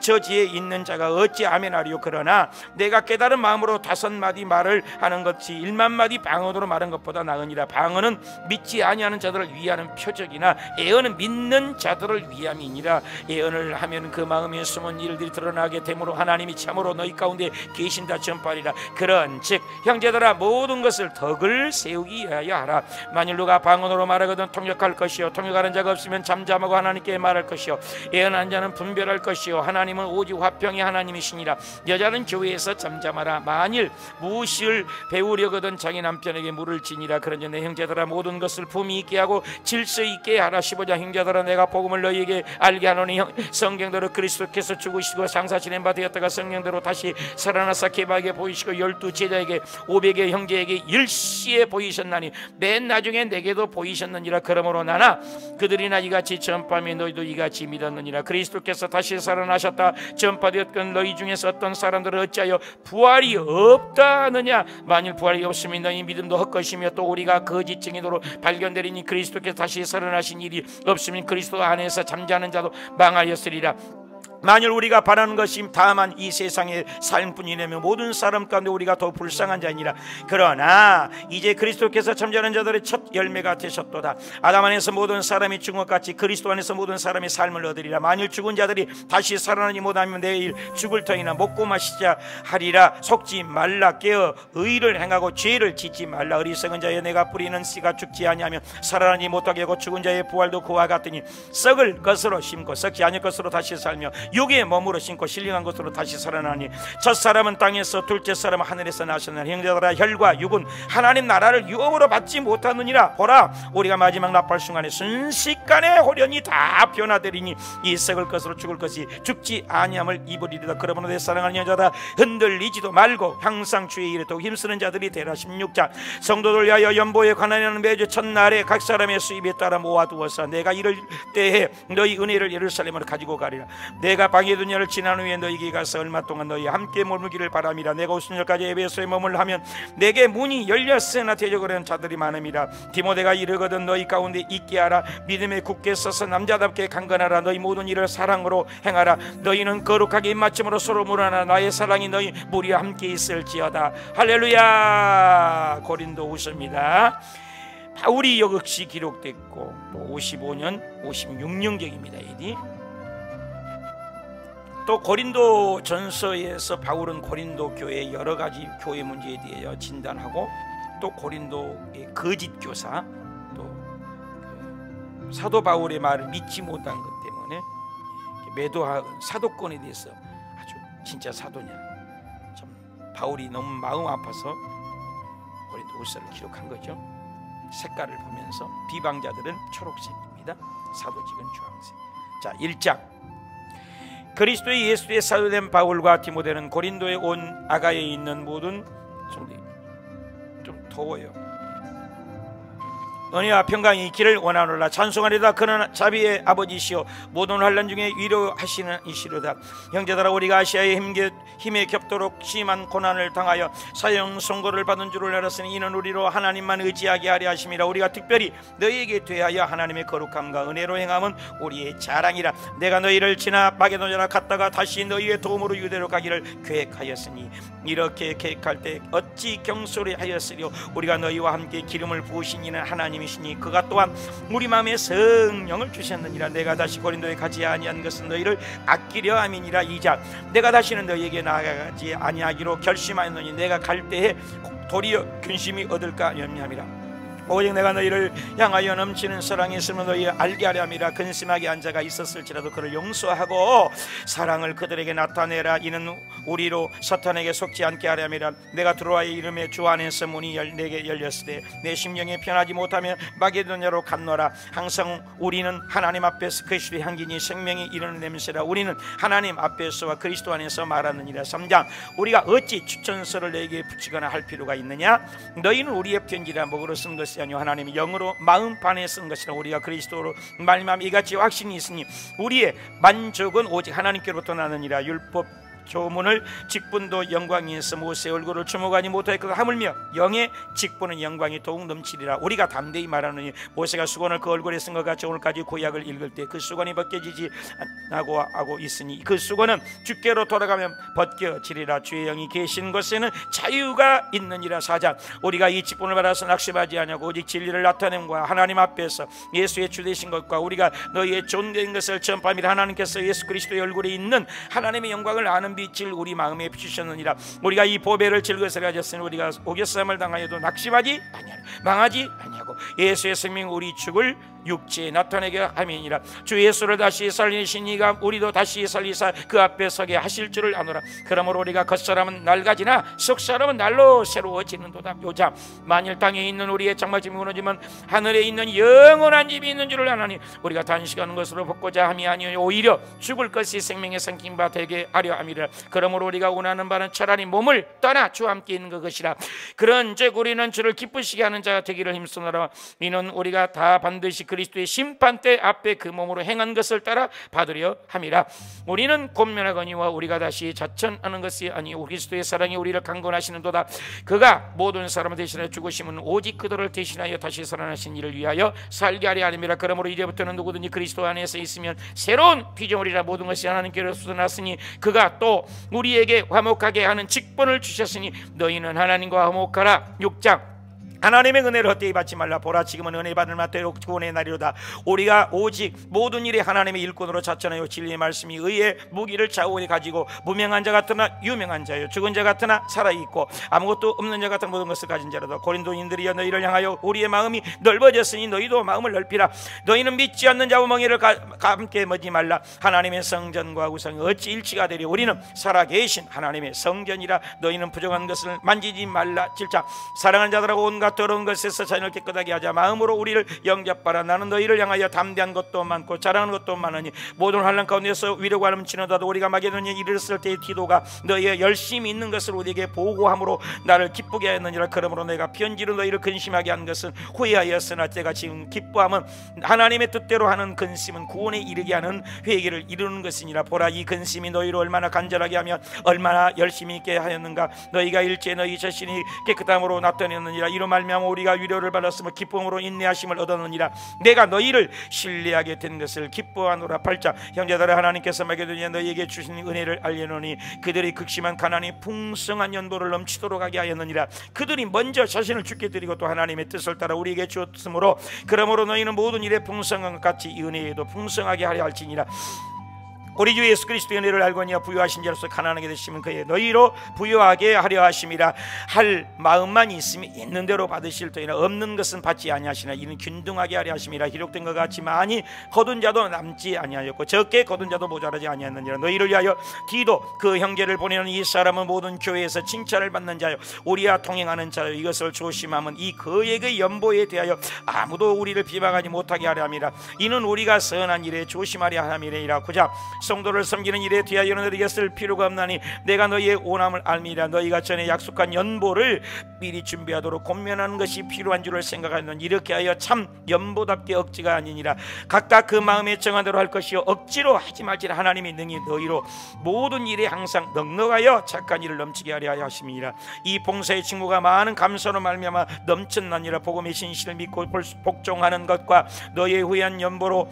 저지에 있는 자가 어찌 아멘하리요. 그러나 내가 깨달은 마음으로 5마디 말을 하는 것이 1만마디 방언으로 말한 것보다 나으니라. 방언은 믿지 아니하는 자들을 위하는 표적이나 예언은 믿는 자들을 위함이니라. 예언을 하면 그 마음에 숨은 일들이 드러나게 되므로 하나님이 참으로 너희 가운데 계신다 전파리라. 그런즉 형제들아 모든 것을 덕을 세우기 위하여 하라. 만일 누가 방언으로 말하거든 통역할 것이요 통역하는 자가 없으면 잠잠하고 하나님께 말할 것이요 예언한 자는 분별할 것이요 하나님은 오직 화평의 하나님이시니라. 여자는 교회에서 잠잠하라. 만일 무엇을 배우려거든 자기 남편에게 물을 지니라. 그러니 내 형제들아 모든 것을 품위 있게 하고 질서 있게 하라. 15장 형제들아 내가 복음을 너희에게 알게 하노니 성경대로 그리스도께서 죽으시고 상사지낸 바 되었다가 성령대로 다시 살아나사 개바에게 보이시고 12 제자에게 500의 형제에게 일시에 보이셨나니 맨 나중에 내게도 보이셨느니라. 그러므로 나나 그들이나 이같이 전파하며 너희도 이같이 믿었느니라. 그리스도께서 다시 살아나셨다 전파되었건 너희 중에서 어떤 사람들은 어찌하여 부활이 없다 하느냐? 만일 부활이 없으면 너희 믿음도 헛것이며 또 우리가 거짓 증인으로 발견되리니 그리스도께서 다시 살아나신 일이 없으면 그리스도 안에서 잠자는 자도 망하였으리라. 만일 우리가 바라는 것이 다만 이 세상의 삶뿐이라면 모든 사람 가운데 우리가 더 불쌍한 자이니라. 그러나 이제 그리스도께서 잠자는 자들의 첫 열매가 되셨도다. 아담 안에서 모든 사람이 죽은 것 같이 그리스도 안에서 모든 사람이 삶을 얻으리라. 만일 죽은 자들이 다시 살아나지 못하면 내일 죽을 터이나 먹고 마시자 하리라. 속지 말라. 깨어 의를 행하고 죄를 짓지 말라. 어리석은 자여 내가 뿌리는 씨가 죽지 아니하면 살아나지 못하게 하고 죽은 자의 부활도 그와 같으니 썩을 것으로 심고 썩지 않을 것으로 다시 살며 육의 몸으로 신고 신령한 것으로 다시 살아나니 첫 사람은 땅에서 둘째 사람은 하늘에서 나셨느니라. 형제들아 혈과 육은 하나님 나라를 유업으로 받지 못하느니라. 보라 우리가 마지막 나팔 순간에 순식간에 호련히 다 변화되리니 이 썩을 것으로 죽을 것이 죽지 아니함을 입으리리다. 그러므로 내 사랑하는 여자다 흔들리지도 말고 항상 주의 일에 더욱 힘쓰는 자들이 되라. 16장 성도들 위하여 연보에 관하는 매주 첫날에 각 사람의 수입에 따라 모아두어서 내가 이럴 때에 너희 은혜를 예루살렘으로 가지고 가리라. 내가 방해두냐를 지난 후에 너희에게 가서 얼마 동안 너희 함께 머물기를 바람이라. 내가 오순절까지 에베소에 머물하면 내게 문이 열렸으나 대적하는 자들이 많음이라. 디모데가 이르거든 너희 가운데 있게 하라. 믿음에 굳게 서서 남자답게 강건하라. 너희 모든 일을 사랑으로 행하라. 너희는 거룩하게 입맞춤으로 서로 물어나 나의 사랑이 너희 무리와 함께 있을지어다. 할렐루야. 고린도 후서입니다. 바울이 역시 기록됐고 또 55년 56년경입니다. AD. 또 고린도 전서에서 바울은 고린도 교회의 여러 가지 교회 문제에 대해 진단하고 또 고린도의 거짓 교사, 또 사도 바울의 말을 믿지 못한 것 때문에 매도한 사도권에 대해서 아주 진짜 사도냐, 참 바울이 너무 마음 아파서 고린도후서를 기록한 거죠. 색깔을 보면서 비방자들은 초록색입니다, 사도직은 주황색. 자, 1장. 그리스도의 예수의 사도된 바울과 디모데는 고린도에 온 아가야에 있는 모든 좀 더워요. 은혜와 평강이 있기를 원하노라. 찬송하리다. 그는 자비의 아버지시오 모든 환난 중에 위로하시는 이시로다. 형제들아, 우리가 아시아의 힘에 겹도록 심한 고난을 당하여 사형 선고를 받은 줄을 알았으니 이는 우리로 하나님만 의지하게 하려 하심이라. 우리가 특별히 너희에게 대하여 하나님의 거룩함과 은혜로 행함은 우리의 자랑이라. 내가 너희를 지나 마게도냐로 갔다가 다시 너희의 도움으로 유대로 가기를 계획하였으니 이렇게 계획할 때 어찌 경솔히 하였으리요. 우리가 너희와 함께 기름을 부으신 이는 하나님이시니 그가 또한 우리 마음에 성령을 주셨느니라. 내가 다시 고린도에 가지 아니한 것은 너희를 아끼려 함이니라. 2장. 내가 다시는 너희에게 나아가지 아니하기로 결심하였노니 내가 갈 때에 도리어 근심이 얻을까 염려함이라. 오직 내가 너희를 향하여 넘치는 사랑이 있으면 너희 알게 하려 함이라. 근심하게 한 자가 있었을지라도 그를 용서하고 사랑을 그들에게 나타내라. 이는 우리로 사탄에게 속지 않게 하려 함이라. 내가 드로아의 이름에 주 안에서 문이 내게 열렸을 때 내 심령이 편하지 못하며 마게도냐로 갔노라. 항상 우리는 하나님 앞에서 그리스도의 향기니 생명이 이르는 냄새라. 우리는 하나님 앞에서와 그리스도 안에서 말하느니라. 3장. 우리가 어찌 추천서를 너에게 붙이거나 할 필요가 있느냐? 너희는 우리의 편지라 목으로 쓴 것이 아니요 하나님이 영으로 마음판에 쓴 것이라. 우리가 그리스도로 말미암아 이같이 확신이 있으니 우리의 만족은 오직 하나님께로부터 나느니라. 율법 조문을 직분도 영광이 있어 모세의 얼굴을 주목하지 못하였고 하물며 영의 직분은 영광이 더욱 넘치리라. 우리가 담대히 말하느니 모세가 수건을 그 얼굴에 쓴 것 같이 오늘까지 구약을 읽을 때 그 수건이 벗겨지지 않고 하고 있으니 그 수건은 주께로 돌아가면 벗겨지리라. 주의 영이 계신 곳에는 자유가 있느니라. 4장. 우리가 이 직분을 받아서 낙심하지 아니하고 오직 진리를 나타냄과 하나님 앞에서 예수의 주 되신 것과 우리가 너희의 존된 것을 전파하며 하나님께서 예수 그리스도의 얼굴에 있는 하나님의 영광을 아는 빛을 우리 마음에 비추셨느니라. 우리가 이 보배를 즐거서 가졌으니 우리가 오겨쌈을 당하여도 낙심하지 아니하고 망하지 아니하고 예수의 생명 우리 죽을 육체에 나타내게 함이니라. 주 예수를 다시 살리신 이가 우리도 다시 살리사 그 앞에 서게 하실 줄을 아노라. 그러므로 우리가 겉사람은 낡아지나 속사람은 날로 새로워지는도다. 요자. 만일 땅에 있는 우리의 장막집이 무너지면 하늘에 있는 영원한 집이 있는 줄을 아나니 우리가 단식하는 것으로 벗고자 함이 아니요 오히려 죽을 것이 생명의 생긴 바 되게 하려 함이라. 그러므로 우리가 원하는 바는 차라리 몸을 떠나 주와 함께 있는 것이라. 그런즉 우리는 주를 기쁘시게 하는 자가 되기를 힘쓰노라. 이는 우리가 다 반드시 그리스도의 심판대 앞에 그 몸으로 행한 것을 따라 받으려 함이라. 우리는 권면하거니와 우리가 다시 자천하는 것이 아니요 그리스도의 사랑이 우리를 강권하시는도다. 그가 모든 사람을 대신하여 죽으심은 오직 그들을 대신하여 다시 살아나신 이를 위하여 살게 하려 함이라. 그러므로 이제부터는 누구든지 그리스도 안에서 있으면 새로운 피조물이라. 모든 것이 하나님께로부터 났으니 그가 또 우리에게 화목하게 하는 직분을 주셨으니 너희는 하나님과 화목하라. 6장. 하나님의 은혜를 헛되이 받지 말라. 보라, 지금은 은혜 받을 만큼 구원의 날이로다. 우리가 오직 모든 일에 하나님의 일꾼으로 자천하여 진리의 말씀이 의의 무기를 좌우에 가지고 무명한 자 같으나 유명한 자요 죽은 자 같으나 살아있고 아무것도 없는 자 같은 모든 것을 가진 자로다. 고린도인들이여, 너희를 향하여 우리의 마음이 넓어졌으니 너희도 마음을 넓히라. 너희는 믿지 않는 자와 멍에를 함께 머지 말라. 하나님의 성전과 우상이 어찌 일치가 되리. 우리는 살아계신 하나님의 성전이라. 너희는 부정한 것을 만지지 말라. 7장. 사랑하는 자들하고 온갖 더러운 것에서 자신을 깨끗하게 하자. 마음으로 우리를 영접하라. 나는 너희를 향하여 담대한 것도 많고 자랑하는 것도 많으니 모든 환난 가운데서 위로가 넘치노라도 우리가 마게도냐에 이르렀을 때의 기도가 너희의 열심히 있는 것을 우리에게 보고함으로 나를 기쁘게 하였느니라. 그러므로 내가 편지로 너희를 근심하게 한 것은 후회하였으나 때가 지금 기뻐함은 하나님의 뜻대로 하는 근심은 구원에 이르게 하는 회개를 이루는 것이니라. 보라, 이 근심이 너희를 얼마나 간절하게 하며 얼마나 열심히 있게 하였는가. 너희가 일제 너희 자신이 깨끗함으로 나타냈느니라. 이로 말미암아 우리가 위로를 받았으며 기쁨으로 인내하심을 얻었느니라. 내가 너희를 신뢰하게 된 것을 기뻐하노라. 8장. 형제들아, 하나님께서 마게도냐 너희에게 주신 은혜를 알려노니 그들이 극심한 가난이 풍성한 연보를 넘치도록 하게 하였느니라. 그들이 먼저 자신을 주께 드리고 또 하나님의 뜻을 따라 우리에게 주었으므로 그러므로 너희는 모든 일에 풍성한 것 같이 이 은혜에도 풍성하게 하려 할지니라. 우리 주 예수 그리스도의 은혜를 알거니와 부유하신 자로서 가난하게 되시면 그의 너희로 부유하게 하려 하심이라. 할 마음만 있으면 있는 대로 받으실 터이나 없는 것은 받지 아니하시나 이는 균등하게 하려 하심이라. 기록된 것 같이 많이 거둔 자도 남지 아니하였고 적게 거둔 자도 모자라지 아니하느니라. 너희를 위하여 디도 그 형제를 보내는 이 사람은 모든 교회에서 칭찬을 받는 자요 우리와 동행하는 자요. 이것을 조심하면 이 그에게 연보에 대하여 아무도 우리를 비방하지 못하게 하려 함이라. 이는 우리가 선한 일에 조심하려 함이라. 고작 성도를 섬기는 일에 대하여는 너희에게 쓸 필요가 없나니 내가 너희의 오남을 알미라. 너희가 전에 약속한 연보를 미리 준비하도록 권면하는 것이 필요한 줄을 생각하는 이렇게 하여 참 연보답게 억지가 아니니라. 각각 그 마음에 정한 대로 할 것이요 억지로 하지 말지라. 하나님이 능히 너희로 모든 일에 항상 넉넉하여 착한 일을 넘치게 하려 하심이니라. 이 봉사의 친구가 많은 감사로 말미암아 넘쳤나니라. 복음의 진실을 믿고 복종하는 것과 너희의 후한 연보로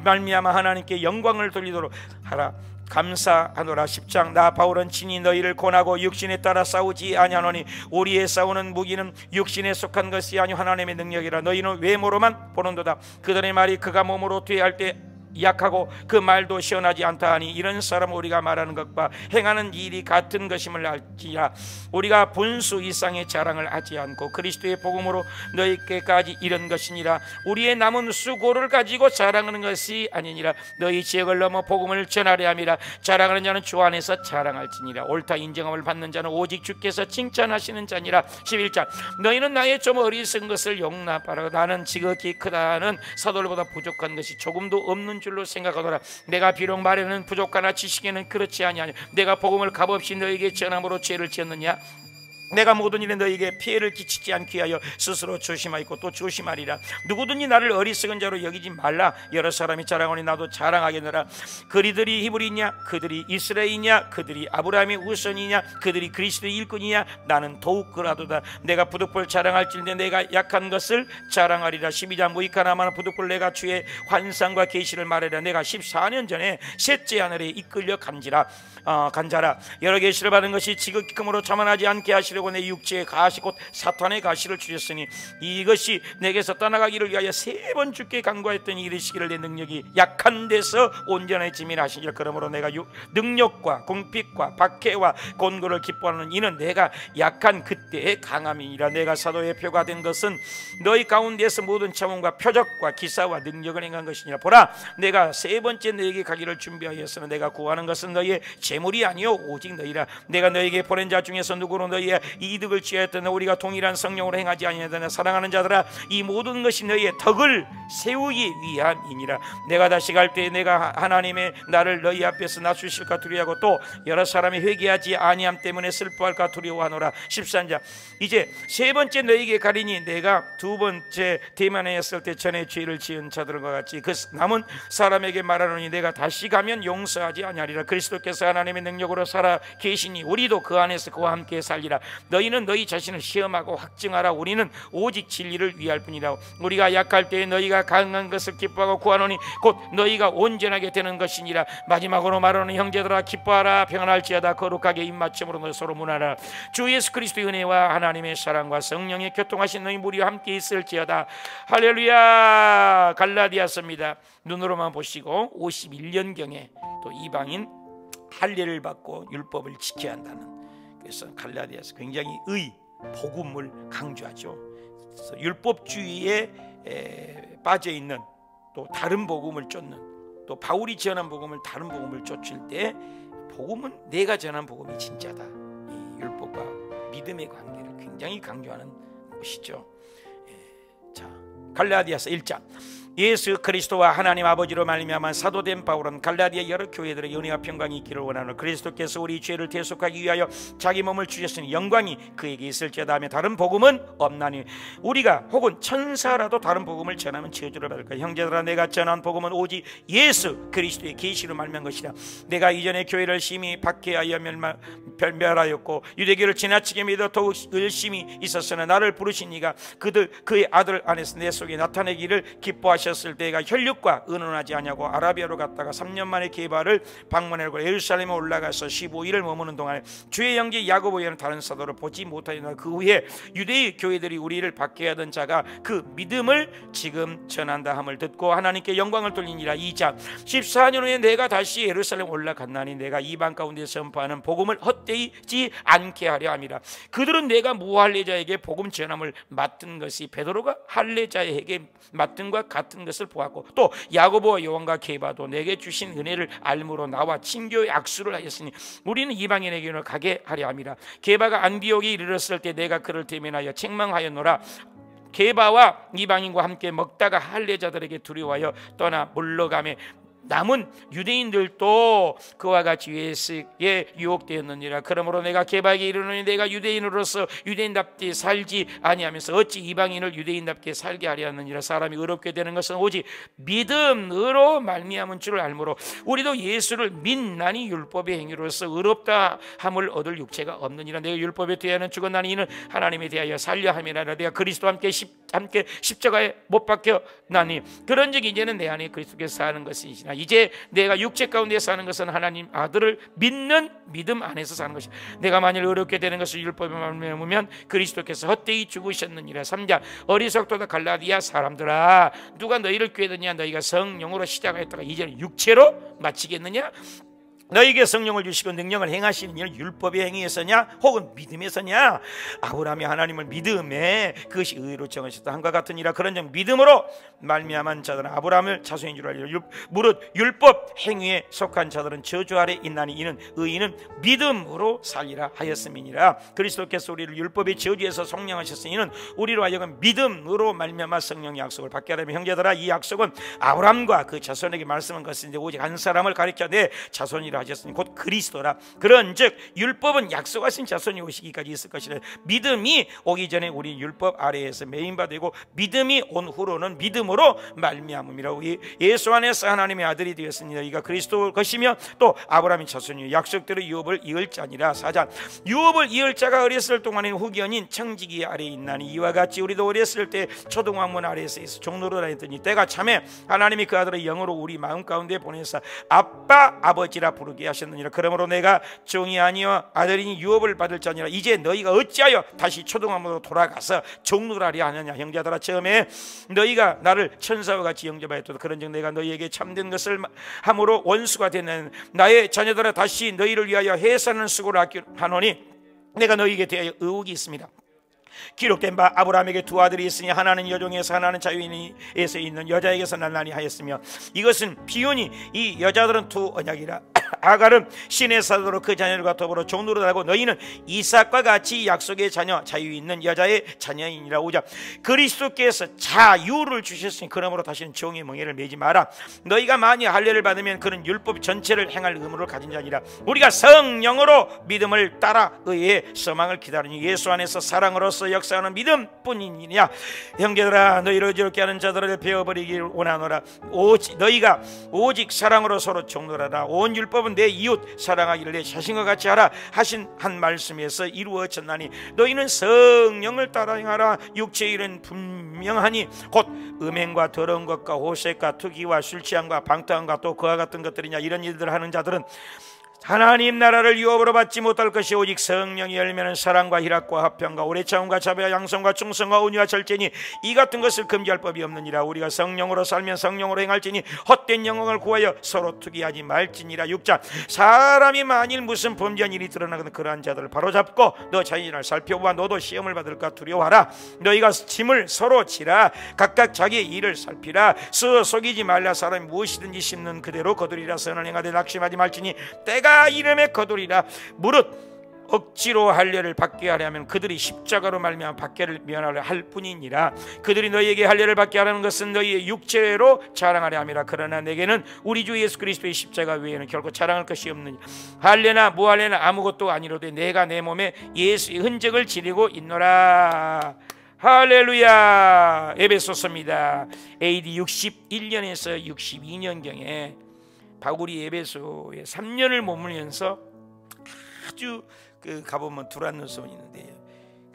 말미암아 하나님께 영광을 돌리도록 하라. 감사하노라. 10장 나 바울은 친히 너희를 권하고 육신에 따라 싸우지 아니하노니 우리의 싸우는 무기는 육신에 속한 것이 아니오 하나님의 능력이라. 너희는 외모로만 보는도다. 그들의 말이 그가 몸으로 되할 때 약하고 그 말도 시원하지 않다 하니 이런 사람 우리가 말하는 것과 행하는 일이 같은 것임을 알지라. 우리가 분수 이상의 자랑을 하지 않고 그리스도의 복음으로 너희께까지 이른 것이니라. 우리의 남은 수고를 가지고 자랑하는 것이 아니니라. 너희 지역을 넘어 복음을 전하려 함이라. 자랑하는 자는 주 안에서 자랑할지니라. 옳다 인정함을 받는 자는 오직 주께서 칭찬하시는 자니라. 11장 너희는 나의 좀 어리석은 것을 용납하라. 나는 지극히 크다는 사도들보다 부족한 것이 조금도 없는 줄로 생각하노라. 내가 비록 말에는 부족하나 지식에는 그렇지 아니하냐. 내가 복음을 값없이 너에게 전함으로 죄를 지었느냐. 내가 모든 일에 너에게 피해를 끼치지 않게 하여 스스로 조심하였고 또 조심하리라. 누구든지 나를 어리석은 자로 여기지 말라. 여러 사람이 자랑하니 나도 자랑하겠노라. 그들이 히브리냐 그들이 이스라엘이냐 그들이 아브라함의 후손이냐 그들이 그리스도의 일꾼이냐 나는 더욱 그라도다. 내가 부득불 자랑할진대 내가 약한 것을 자랑하리라. 12장 무익하나마나 부득불 내가 주의 환상과 계시를 말하리라. 내가 14년 전에 셋째 하늘에 이끌려 간자라. 여러 계시를 받은 것이 지극히 금으로 자만하지 않게 하시려고 내 육체의 가시 곧 사탄의 가시를 주셨으니 이것이 내게서 떠나가기를 위하여 3번 주께 간구하였더니 이르시기를 내 능력이 약한 데서 온전해짐이라 하시니라. 그러므로 내가 능력과 궁핍과 박해와 곤고를 기뻐하는 이는 내가 약한 그때의 강함이니라. 내가 사도의 표가 된 것은 너희 가운데서 모든 차원과 표적과 기사와 능력을 행한 것이니라. 보라 내가 3번째 너에게 가기를 준비하였으나 내가 구하는 것은 너희의 재물이 아니요 오직 너희라. 내가 너에게 보낸 자 중에서 누구로 너희의 이득을 취하였던 우리가 동일한 성령으로 행하지 아니하였느냐. 사랑하는 자들아 이 모든 것이 너희의 덕을 세우기 위함이니라. 내가 다시 갈 때 내가 하나님의 나를 너희 앞에서 낮추실까 두려워하고 또 여러 사람이 회개하지 아니함 때문에 슬퍼할까 두려워하노라. 13장 이제 3번째 너희에게 가리니 내가 2번째 대만에 있을 때 전에 죄를 지은 자들과 같이 그 남은 사람에게 말하노니 내가 다시 가면 용서하지 아니하리라. 그리스도께서 하나님의 능력으로 살아 계시니 우리도 그 안에서 그와 함께 살리라. 너희는 너희 자신을 시험하고 확증하라. 우리는 오직 진리를 위할 뿐이라. 우리가 약할 때에 너희가 강한 것을 기뻐하고 구하노니 곧 너희가 온전하게 되는 것이니라. 마지막으로 말하는 형제들아 기뻐하라. 평안할지어다. 거룩하게 입맞춤으로 서로 문하라. 주 예수 그리스도의 은혜와 하나님의 사랑과 성령의 교통하신 너희 무리와 함께 있을지어다. 할렐루야. 갈라디아서입니다. 눈으로만 보시고 51년경에 또 이방인 할례를 받고 율법을 지켜야 한다는, 그래서 갈라디아서 굉장히 복음을 강조하죠. 그래서 율법주의에 빠져 있는 또 다른 복음을 쫓는, 또 바울이 전한 복음을 다른 복음을 쫓을 때 복음은 내가 전한 복음이 진짜다. 이 율법과 믿음의 관계를 굉장히 강조하는 것이죠. 자, 갈라디아서 1장. 예수 그리스도와 하나님 아버지로 말미암아 사도된 바울은 갈라디아 여러 교회들의 은혜와 평강이 있기를 원하노. 그리스도께서 우리 죄를 대속하기 위하여 자기 몸을 주셨으니 영광이 그에게 있을지어다 하며 다른 복음은 없나니 우리가 혹은 천사라도 다른 복음을 전하면 저주를 받을까. 형제들아 내가 전한 복음은 오직 예수 그리스도의 계시로 말미암은 것이라. 내가 이전에 교회를 심히 박해하여 멸하였고 유대교를 지나치게 믿어 더욱 열심히 있었으나 나를 부르신 이가 그의 아들 안에서 내 속에 나타내기를 기뻐하셨 하셨을 때가 혈육과 의논하지 아니하고 아라비아로 갔다가 3년 만에 게바를 방문하고 예루살렘에 올라가서 15일을 머무는 동안에 주의 형제 야고보 외에는 다른 사도를 보지 못하였나. 그 후에 유대의 교회들이 우리를 박해하던 자가 그 믿음을 지금 전한다 함을 듣고 하나님께 영광을 돌리니라. 2장 14년 후에 내가 다시 예루살렘 올라갔나니 내가 이방 가운데 선포하는 복음을 헛되이지 않게 하려 함이라. 그들은 내가 무할례자에게 복음 전함을 맡은 것이 베드로가 할례자에게 맡은 것 같은 것을 보았고 또 야고보와 요한과 게바도 내게 주신 은혜를 알므로 나와 친교의 악수를 하였으니 우리는 이방인에게로 가게 하려 함이라. 게바가 안디옥에 이르렀을 때 내가 그를 대면하여 책망하였노라. 게바와 이방인과 함께 먹다가 할례자들에게 두려워하여 떠나 물러가매 남은 유대인들도 그와 같이 예수에 유혹되었느니라. 그러므로 내가 게바에게 이르노니 내가 유대인으로서 유대인답게 살지 아니하면서 어찌 이방인을 유대인답게 살게 하려 하느니라. 사람이 의롭게 되는 것은 오직 믿음으로 말미암은 줄을 알므로 우리도 예수를 믿나니 율법의 행위로서 의롭다 함을 얻을 육체가 없느니라. 내가 율법에 대하여는 죽었나니 이는 하나님에 대하여 살려 함이라. 내가 그리스도와 함께 십자가에 못 박혔나니 그런즉 이제는 내 안에 그리스도께서 사는 것이시나 이제 내가 육체 가운데 사는 것은 하나님 아들을 믿는 믿음 안에서 사는 것이다. 내가 만일 어렵게 되는 것을 율법에 말미암으면 그리스도께서 헛되이 죽으셨느니라. 3장 어리석도다 갈라디아 사람들아 누가 너희를 꾀드냐. 너희가 성령으로 시작하였다가 이제는 육체로 마치겠느냐. 너희에게 성령을 주시고 능력을 행하시는 이는 율법의 행위에서냐 혹은 믿음에서냐. 아브라함이 하나님을 믿음에 그것이 의로 정하셨다 함과 같으니라. 그런즉 믿음으로 말미암은 자들은 아브라함을 자손인 줄 알리라. 무릇 율법 행위에 속한 자들은 저주 아래 있나니 이는 의인은 믿음으로 살리라 하였음이니라. 그리스도께서 우리를 율법의 저주에서 속량하셨으니 이는 우리로 하여금 믿음으로 말미암아 성령의 약속을 받게 하려면 형제들아 이 약속은 아브라함과 그 자손에게 말씀한 것인데 오직 한 사람을 가리켜 내 자손이라 하셨으니 곧 그리스도라. 그런즉 율법은 약속하신 자손이 오시기까지 있을 것이라. 믿음이 오기 전에 우리 율법 아래에서 매인바 되고 믿음이 온 후로는 믿음으로 말미암음이라. 예수 안에서 하나님의 아들이 되었으니 이가 그리스도 것이며 또 아브라함의 자손이 약속대로 유업을 이을 자니라. 4장 유업을 이을 자가 어렸을 동안에 후견인 청지기 아래에 있나니 이와 같이 우리도 어렸을 때 초등학문 아래에서 종로를 하였더니 때가 참에 하나님이 그 아들의 영으로 우리 마음 가운데 보내사 아빠 아버지라 부르게 하셨느니라. 그러므로 내가 종이 아니여 아들이니 유업을 받을 자니라. 이제 너희가 어찌하여 다시 초등학문으로 돌아가서 종로를 하려 하느냐. 형제들아 처음에 너희가 나를 천사와 같이 영접하였도다. 그런즉 내가 너희에게 참된 것을 함으로 원수가 되는 나의 자녀들아 다시 너희를 위하여 해사는 수고를 하노니 내가 너희에게 대하여 의혹이 있습니다. 기록된 바 아브라함에게 두 아들이 있으니 하나는 여종에서 하나는 자유인에서 있는 여자에게서 난나니 하였으며 이것은 비유니 이 여자들은 두 언약이라. 아갈은 신의 사도로 그 자녀들과 더불어 종로를 하고 너희는 이삭과 같이 약속의 자녀 자유 있는 여자의 자녀이니라. 5장 그리스도께서 자유를 주셨으니 그러므로 다시는 종의 멍에를 매지 마라. 너희가 만일 할례를 받으면 그는 율법 전체를 행할 의무를 가진 자니라. 우리가 성령으로 믿음을 따라 의의 소망을 기다리니 예수 안에서 사랑으로서 역사하는 믿음뿐이니라. 형제들아 너희를 어지럽게 하는 자들을 베어버리기를 원하노라. 너희가 오직 사랑으로 서로 종노라라. 온 율법은 내 이웃 사랑하기를 내 자신과 같이 하라 하신 한 말씀에서 이루어졌나니 너희는 성령을 따라 행하라. 육체의 일은 분명하니 곧 음행과 더러운 것과 호색과 투기와 술 취함과 방탕함과 또 그와 같은 것들이냐. 이런 일들을 하는 자들은 하나님 나라를 유업으로 받지 못할 것이 오직 성령이 열매는 사랑과 희락과 화평과 오래 참음과 자비와 양성과 충성과 온유와 절제니 이 같은 것을 금지할 법이 없느니라. 우리가 성령으로 살면 성령으로 행할지니 헛된 영광을 구하여 서로 투기하지 말지니라. 6장 사람이 만일 무슨 범죄한 일이 드러나거든 그러한 자들을 바로잡고 너 자신을 살펴보아 너도 시험을 받을까 두려워하라. 너희가 짐을 서로 지라. 각각 자기의 일을 살피라. 스스로 속이지 말라. 사람이 무엇이든지 심는 그대로 거두리라. 선을 행하되 낙심하지 말지니 때가 이름에 거두리라. 무릇 억지로 할례를 받게 하려면 그들이 십자가로 말미암아 받게를 면하려 할 뿐이니라. 그들이 너희에게 할례를 받게 하라는 것은 너희의 육체로 자랑하려 함이라. 그러나 내게는 우리 주 예수 그리스도의 십자가 외에는 결코 자랑할 것이 없느니 할례나 무할례나 아무것도 아니로되 내가 내 몸에 예수의 흔적을 지니고 있노라. 할렐루야. 에베소서입니다. AD 61년에서 62년경에 바울이 에베소에 3년을 머물면서 아주 가보면 두란노선이 있는데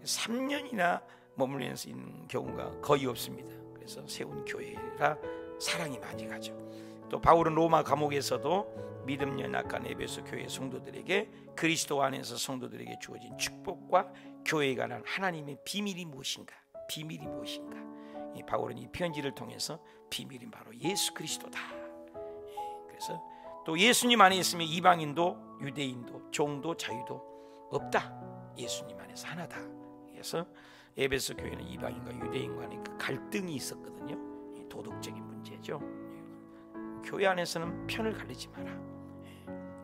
3년이나 머물면서 있는 경우가 거의 없습니다. 그래서 세운 교회라 사랑이 많이 가죠. 또 바울은 로마 감옥에서도 믿음 연약한 에베소 교회 성도들에게 그리스도 안에서 성도들에게 주어진 축복과 교회에 관한 하나님의 비밀이 무엇인가, 비밀이 무엇인가, 이 바울은 이 편지를 통해서 비밀이 바로 예수 그리스도다. 그래서 또 예수님 안에 있으면 이방인도 유대인도 종도 자유도 없다. 예수님 안에서 하나다. 그래서 에베소 교회는 이방인과 유대인 간의 갈등이 있었거든요. 도덕적인 문제죠. 교회 안에서는 편을 가리지 마라.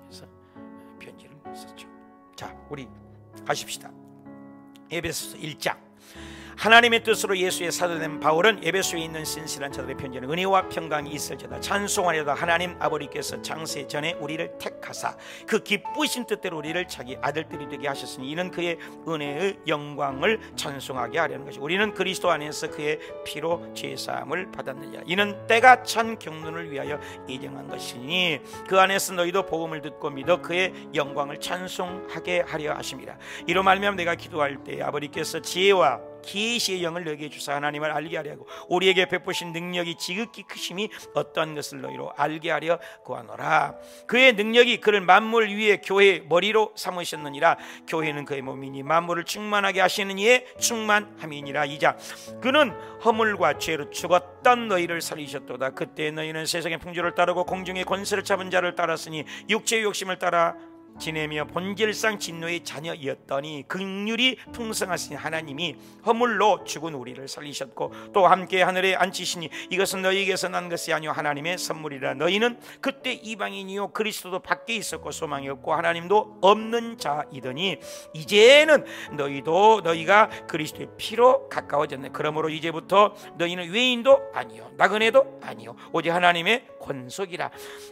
그래서 편지를 썼죠. 자, 우리 가십시다. 에베소서 1장. 하나님의 뜻으로 예수의 사도된 바울은 에베소에 있는 신실한 자들의 편지는 은혜와 평강이 있을지어다 찬송하려다 하나님 아버지께서 창세 전에 우리를 택하사 그 기쁘신 뜻대로 우리를 자기 아들들이 되게 하셨으니 이는 그의 은혜의 영광을 찬송하게 하려는 것이 우리는 그리스도 안에서 그의 피로 죄사함을 받았느냐 이는 때가 찬 경륜을 위하여 예정한 것이니 그 안에서 너희도 복음을 듣고 믿어 그의 영광을 찬송하게 하려 하심이라. 이로 말미암아 내가 기도할 때 아버지께서 지혜와 계시의 영을 너희에게 주사 하나님을 알게 하려 하고 우리에게 베푸신 능력이 지극히 크심이 어떤 것을 너희로 알게 하려 구하노라. 그의 능력이 그를 만물 위에 교회의 머리로 삼으셨느니라. 교회는 그의 몸이니 만물을 충만하게 하시는 이의 충만함이니라. 이자 그는 허물과 죄로 죽었던 너희를 살리셨도다. 그때 너희는 세상의 풍조를 따르고 공중의 권세를 잡은 자를 따랐으니 육체의 욕심을 따라 지내며 본질상 진노의 자녀이었더니 긍휼이 풍성하신 하나님이 허물로 죽은 우리를 살리셨고 또 함께 하늘에 앉히시니 이것은 너희에게서 난 것이 아니요 하나님의 선물이라. 너희는 그때 이방인이요 그리스도도 밖에 있었고 소망이 없고 하나님도 없는 자이더니 이제는 너희가 그리스도의 피로 가까워졌네. 그러므로 이제부터 너희는 외인도 아니요 나그네도 아니요 오직 하나님의 권속이라.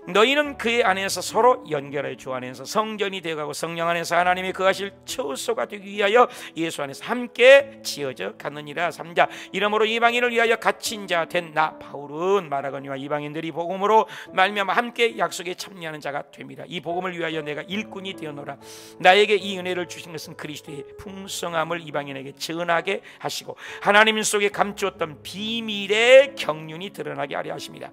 너희는 그의 안에서 서로 연결해 주 안에서 성전이 되어가고 성령 안에서 하나님의 거하실 처소가 되기 위하여 예수 안에서 함께 지어져 갔느니라. 3자 이러므로 이방인을 위하여 갇힌 자 된 나 바울은 말하거니와 이방인들이 복음으로 말미암아 함께 약속에 참여하는 자가 됨이라. 이 복음을 위하여 내가 일꾼이 되어노라. 나에게 이 은혜를 주신 것은 그리스도의 풍성함을 이방인에게 전하게 하시고 하나님 속에 감추었던 비밀의 경륜이 드러나게 하려 하십니다.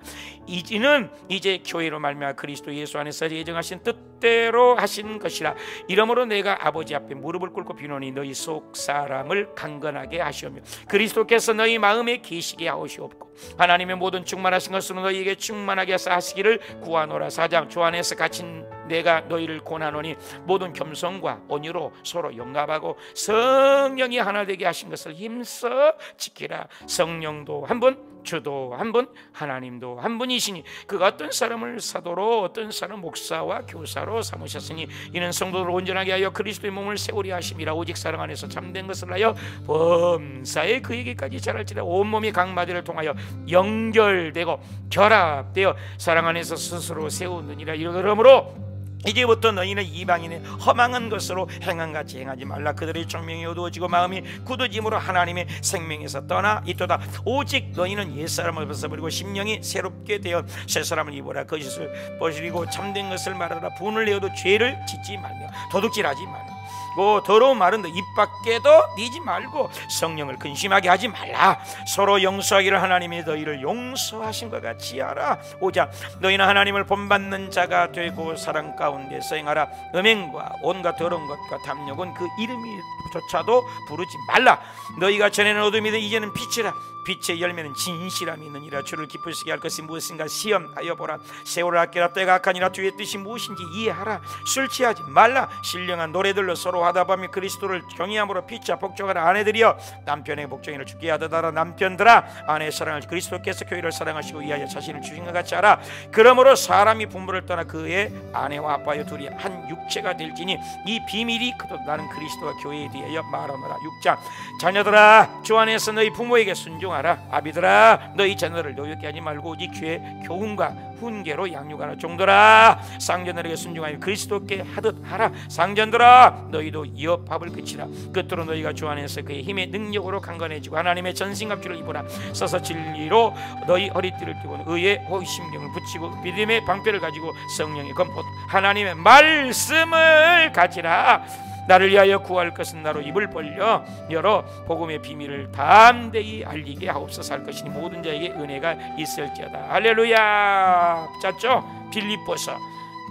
이는 이제 교회로 말미암아 그리스도 예수 안에서 예정하신 뜻대로 하신 것이라. 이러므로 내가 아버지 앞에 무릎을 꿇고 비노니 너희 속 사람을 강건하게 하시오며 그리스도께서 너희 마음에 계시게 하시옵고 하나님의 모든 충만하신 것으로 너희에게 충만하게 하시기를 구하노라. 4장 주 안에서 갇힌 내가 너희를 권하노니 모든 겸손과 온유로 서로 용납하고 성령이 하나 되게 하신 것을 힘써 지키라. 성령도 한 분 주도 한 분 하나님도 한 분이시니 그가 어떤 사람을 사도로 어떤 사람 목사와 교사로 삼으셨으니 이는 성도를 온전하게 하여 그리스도의 몸을 세우려 하심이라. 오직 사랑 안에서 참된 것을 하여 범사에 그에게까지 자랄지라. 온몸이 각 마디를 통하여 연결되고 결합되어 사랑 안에서 스스로 세우느니라. 이러므로 이제부터 너희는 이방인의 허망한 것으로 행한같이 행하지 말라. 그들의 총명이 어두워지고 마음이 굳어짐으로 하나님의 생명에서 떠나 있도다. 오직 너희는 옛사람을 벗어버리고 심령이 새롭게 되어 새사람을 입어라. 거짓을 버리고 참된 것을 말하라. 분을 내어도 죄를 짓지 말며 도둑질하지 말며 더러운 말은 너 입 밖에도 내지 말고 성령을 근심하게 하지 말라. 서로 용서하기를 하나님이 너희를 용서하신 것 같이 하라. 5장 너희는 하나님을 본받는 자가 되고 사랑 가운데서 행하라. 음행과 온갖 더러운 것과 탐욕은 그 이름조차도 부르지 말라. 너희가 전에는 어둠이든 이제는 빛이라. 빛의 열매는 진실함이 있느니라. 주를 기쁘시게 할 것이 무엇인가 시험하여 보라. 세월을 아끼라. 때가 악하니라. 주의 뜻이 무엇인지 이해하라. 술 취하지 말라. 신령한 노래들로 서로 화답하며 그리스도를 경외함으로 피차 복종하라. 아내들이여 남편의 복종을 주게 하듯하라. 남편들아 아내의 사랑을 그리스도께서 교회를 사랑하시고 이하여 자신을 주신 것 같이 하라. 그러므로 사람이 부모를 떠나 그의 아내와 아빠여 둘이 한 육체가 될지니 이 비밀이 그도 나는 그리스도와 교회에 대하여 말하노라. 6장 자녀들아 주 안에서 너희 부모에게 순종하라. 아비들아 너희 자녀를 노엽게 하지 말고 오직 주의 교훈과 훈계로 양육하라. 종들아 상전들에게 순종하여 그리스도께 하듯 하라. 상전들아 너희도 이어 밥을 그치라. 끝으로 너희가 주 안에서 그의 힘의 능력으로 강건해지고 하나님의 전신갑주를 입어라. 서서 진리로 너희 허리띠를 띠고 의의 호심경을 붙이고 믿음의 방패를 가지고 성령의 검포 하나님의 말씀을 가지라. 나를 위하여 구할 것은 나로 입을 벌려 열어 복음의 비밀을 담대히 알리게 하옵소서 할 것이니 모든 자에게 은혜가 있을지어다. 할렐루야. 짰죠? 빌립보서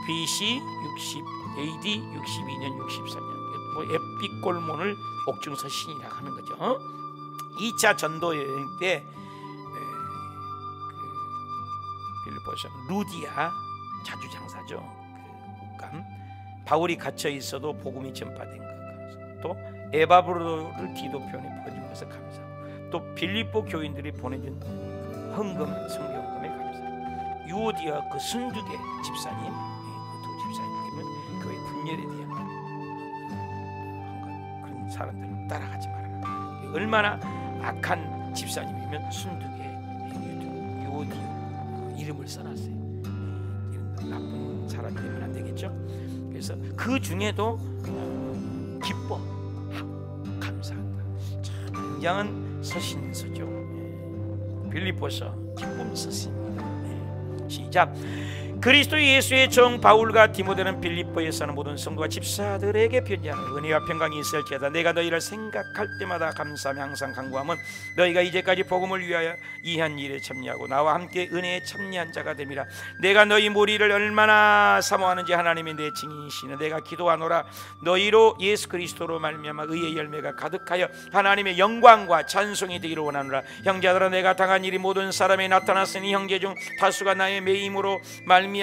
BC 60 AD 62년 63년 뭐 에피골몬을 옥중서 신이라고 하는 거죠. 2차 전도 여행 때 빌립보서 루디아 자주장사죠. 그 바울이 갇혀 있어도 복음이 전파된 것 감사하고, 또 에바브로를 기도편에 보내준 것을 감사하고, 또 빌립보 교인들이 보내준 헌금 성경금에 감사하고, 유오디아 그 순두계 집사님, 그 두 집사님은 교회 분열에 대한 그런 사람들은 따라가지 말아라. 얼마나 악한 집사님이면 순두계 유오디아 이름을 써놨어요. 이런 나쁜 사람이 되면 안 되겠죠. 그래서 그 중에도 기뻐 감사한다. 참 굉장한 서신서죠. 빌립보서 기쁨 서신입니다. 시작. 그리스도 예수의 종 바울과 디모데는 빌립보에 사는 모든 성도와 집사들에게 편지하는 은혜와 평강이 있을지어다. 내가 너희를 생각할 때마다 감사하며 항상 간구함은 너희가 이제까지 복음을 위하여 이한 일에 참여하고 나와 함께 은혜에 참여한 자가 됨이라. 내가 너희 무리를 얼마나 사모하는지 하나님이 내 증인이시니 내가 기도하노라. 너희로 예수 그리스도로 말미암아 의의 열매가 가득하여 하나님의 영광과 찬송이 되기를 원하노라. 형제들아, 내가 당한 일이 모든 사람에 나타났으니 형제 중 다수가 나의 매임으로 말미암아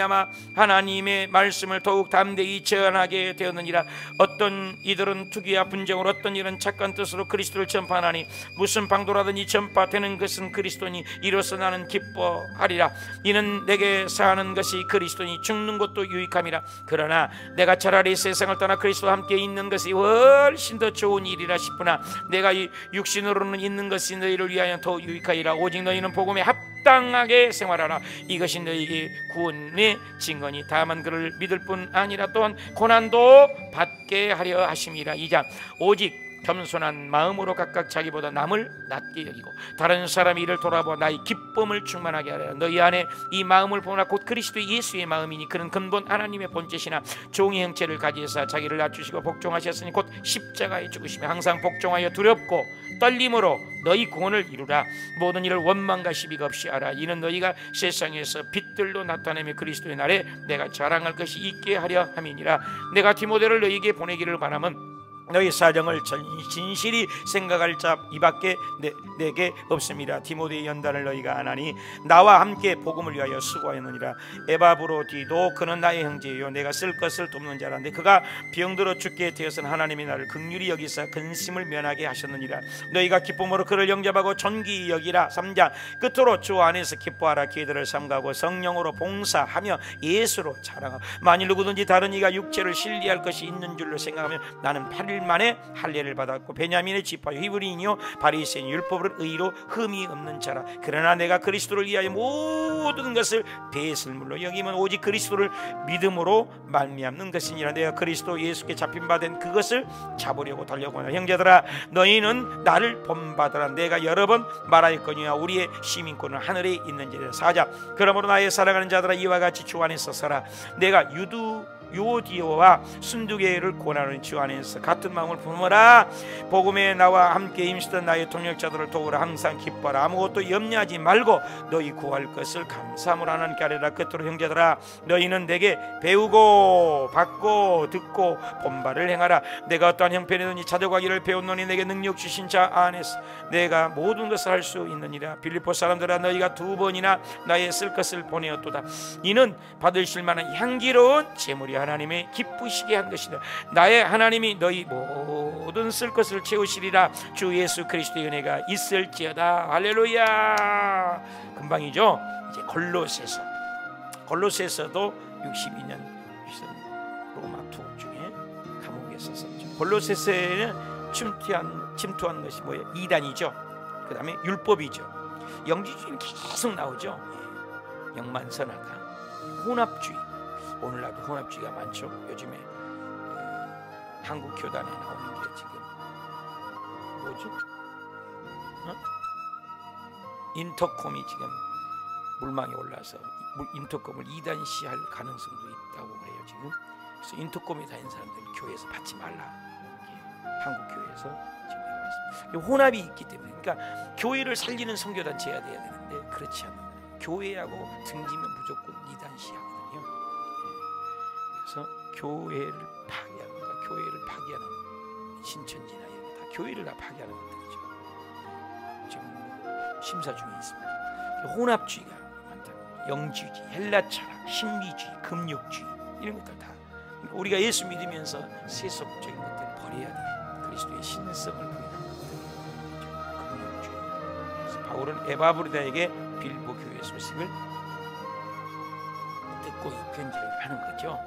하나님의 말씀을 더욱 담대히 전하게 되었느니라. 어떤 이들은 투기와 분쟁으로, 어떤 이는 착한 뜻으로 그리스도를 전파하나니 무슨 방도라든지 전파되는 것은 그리스도니 이로써 나는 기뻐하리라. 이는 내게 사는 것이 그리스도니 죽는 것도 유익함이라. 그러나 내가 차라리 세상을 떠나 그리스도와 함께 있는 것이 훨씬 더 좋은 일이라 싶으나 내가 이 육신으로는 있는 것이 너희를 위하여 더 유익하리라. 오직 너희는 복음에 합당하게 생활하라. 이것이 너희에게 구원의 증거니 다만 그를 믿을 뿐 아니라 또한 고난도 받게 하려 하심이라. 2장. 오직 겸손한 마음으로 각각 자기보다 남을 낮게 여기고 다른 사람이 이를 돌아보아 나의 기쁨을 충만하게 하라. 너희 안에 이 마음을 보나 곧 그리스도 예수의 마음이니 그는 근본 하나님의 본체시나 종의 형체를 가지사 자기를 낮추시고 복종하셨으니 곧 십자가에 죽으시며 항상 복종하여 두렵고 떨림으로 너희 구원을 이루라. 모든 일을 원망과 시비가 없이 하라. 이는 너희가 세상에서 빛들로 나타내며 그리스도의 날에 내가 자랑할 것이 있게 하려 함이니라. 내가 디모데를 너희에게 보내기를 바라면 너희 사정을 진실이 생각할 자 이밖에 내게 없습니다. 디모데의 연단을 너희가 아나니 나와 함께 복음을 위하여 수고하였느니라. 에바브로디도 그는 나의 형제요 내가 쓸 것을 돕는 자라는데 그가 병들어 죽게 되어서는 하나님이 나를 긍휼히 여기사 근심을 면하게 하셨느니라. 너희가 기쁨으로 그를 영접하고 존귀히 여기라. 3장. 끝으로 주 안에서 기뻐하라. 기회들을 삼가고 성령으로 봉사하며 예수로 자랑하고 만일 누구든지 다른 이가 육체를 신뢰할 것이 있는 줄로 생각하면 나는 8일 만에 할례를 받았고 베냐민의 지파 히브리인이요 바리새인 율법을 의로 흠이 없는 자라. 그러나 내가 그리스도를 위하여 모든 것을 배설물로 여기면 오직 그리스도를 믿음으로 말미암는 것이니라. 내가 그리스도 예수께 잡힌 바 된 그것을 잡으려고 달려가노라. 형제들아, 너희는 나를 본받으라. 내가 여러 번 말하였거니와 우리의 시민권은 하늘에 있는지라. 4장. 그러므로 나의 사랑하는 자들아, 이와 같이 주 안에서 서라. 내가 유오디오와 순두계를 권하는 주 안에서 같은 마음을 품어라. 복음에 나와 함께 임시던 나의 동역자들을 도우라. 항상 기뻐라. 아무것도 염려하지 말고 너희 구할 것을 감사함으로 하나님께 아뢰라. 끝으로 형제들아, 너희는 내게 배우고 받고 듣고 본바를 행하라. 내가 어떠한 형편이든지 찾아가기를 배웠노니 내게 능력 주신 자 안에서 내가 모든 것을 할 수 있느니라. 빌립보 사람들아, 너희가 2번이나 나의 쓸 것을 보내었도다. 이는 받으실 만한 향기로운 제물이 하나님의 기쁘시게 한 것이다. 나의 하나님이 너희 모든 쓸 것을 채우시리라. 주 예수 그리스도의 은혜가 있을지어다. 할렐루야. 금방이죠. 이제 골로새서도 62년 로마 투옥 중에 감옥에 있었죠. 골로새서에는 침투한 것이 뭐예요? 이단이죠. 그 다음에 율법이죠. 영지주의는 계속 나오죠. 영만선하다, 혼합주의. 오늘날도 혼합주의가 많죠. 요즘에 한국 교단에 나오는 게 지금 뭐지? 인터콤이 지금 물망에 올라서 인터콤을 이단시할 가능성도 있다고 그래요. 지금 그래서 인터콤에 다니는 사람들 교회에서 받지 말라. 한국 교회에서 지금 나와 있습니다. 혼합이 있기 때문에, 그러니까 교회를 살리는 선교단체가 돼야 되는데 그렇지 않은 거예요. 교회하고 등지면 무조건 이단시하거든요. 그래서 교회를 파괴하는 거다. 교회를 파괴하는 신천지나 이런 거 다 교회를 다 파괴하는 것들이죠. 지금 심사 중에 있습니다. 혼합주의가 많다. 영주의지, 헬라 철학, 신비주의, 금욕주의 이런 것들 다 우리가 예수 믿으면서 세속적인 것들을 버려야 돼. 그리스도의 신성을 부인하는 것들, 금욕주의. 그래서 바울은 에바브로다에게 빌보 교회 소식을 듣고 이 편지를 하는 거죠.